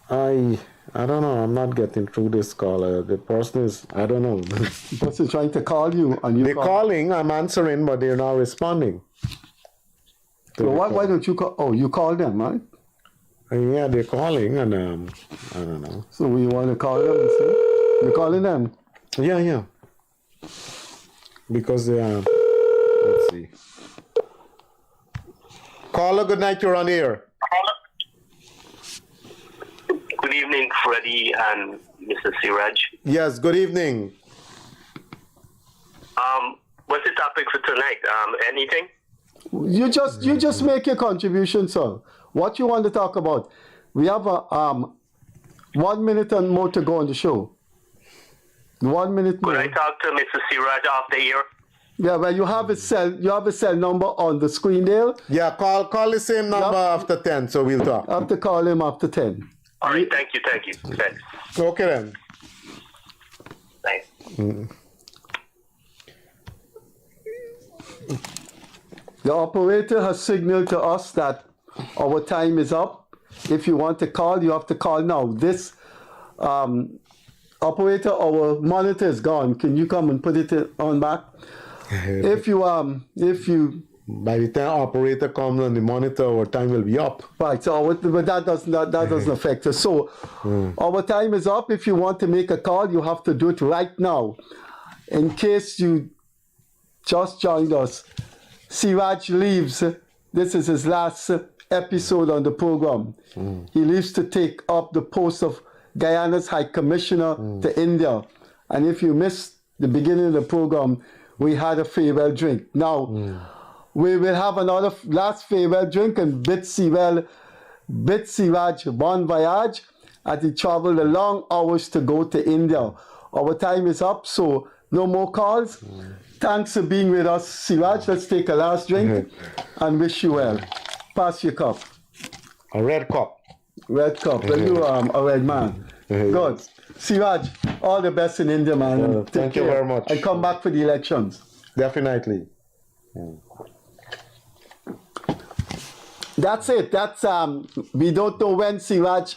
I don't know. I'm not getting through this caller. The person is, I don't know. The person trying to call you and you They're calling, I'm answering, but they're not responding. So why don't you call? Oh, you call them, right? Yeah, they're calling, and I don't know. So we want to call them and say, you're calling them? Yeah. Because they are, let's see. Caller, good night, you're on the air. Good evening, Freddie and Mr. Siraj. Yes, good evening. What's the topic for tonight? Anything? You just make your contribution, sir. What you want to talk about? We have a 1 minute and more to go on the show. 1 minute more. Could I talk to Mr. Siraj off the air? Yeah, well, you have a cell number on the screen there. Yeah, call the same number after 10, so we'll talk. I have to call him after 10. All right, thank you. Thanks. Okay then. Thanks. Mm. The operator has signaled to us that our time is up. If you want to call, you have to call now. This operator, our monitor is gone. Can you come and put it on back? If you by the time operator comes on the monitor, our time will be up. Right, so but that doesn't affect us. So our time is up. If you want to make a call, you have to do it right now. In case you just joined us, Siraj leaves. This is his last episode on the program. He leaves to take up the post of Guyana's High Commissioner to India. And if you missed the beginning of the program, we had a farewell drink. Now, we will have another last farewell drink and bid Siraj bon voyage as he traveled the long hours to go to India. Our time is up, so no more calls. Thanks for being with us, Siraj. Let's take a last drink and wish you well. Pass your cup. A red cup. Red cup. Well, you are a red man. Good. Siraj, all the best in India, man. Thank you very much. And come back for the elections. Definitely. That's it. We don't know when Siraj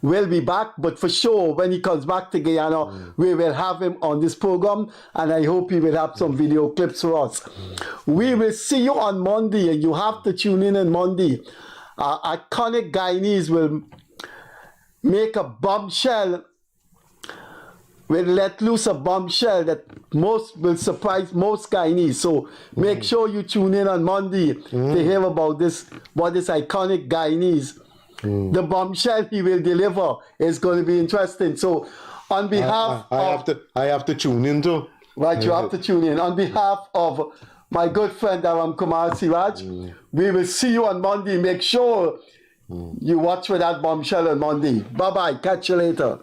will be back, but for sure, when he comes back to Guyana, we will have him on this program, and I hope he will have some video clips for us. We will see you on Monday, and you have to tune in on Monday iconic Guyanese will make a bombshell, will let loose a bombshell that will surprise most Guyanese. So make sure you tune in on Monday to hear about this iconic Guyanese. The bombshell he will deliver is going to be interesting. So on behalf I have to tune in too. Right, you have to tune in. On behalf of my good friend Aram Kumar Siraj, we will see you on Monday. Make sure you watch for that bombshell on Monday. Bye-bye. Catch you later.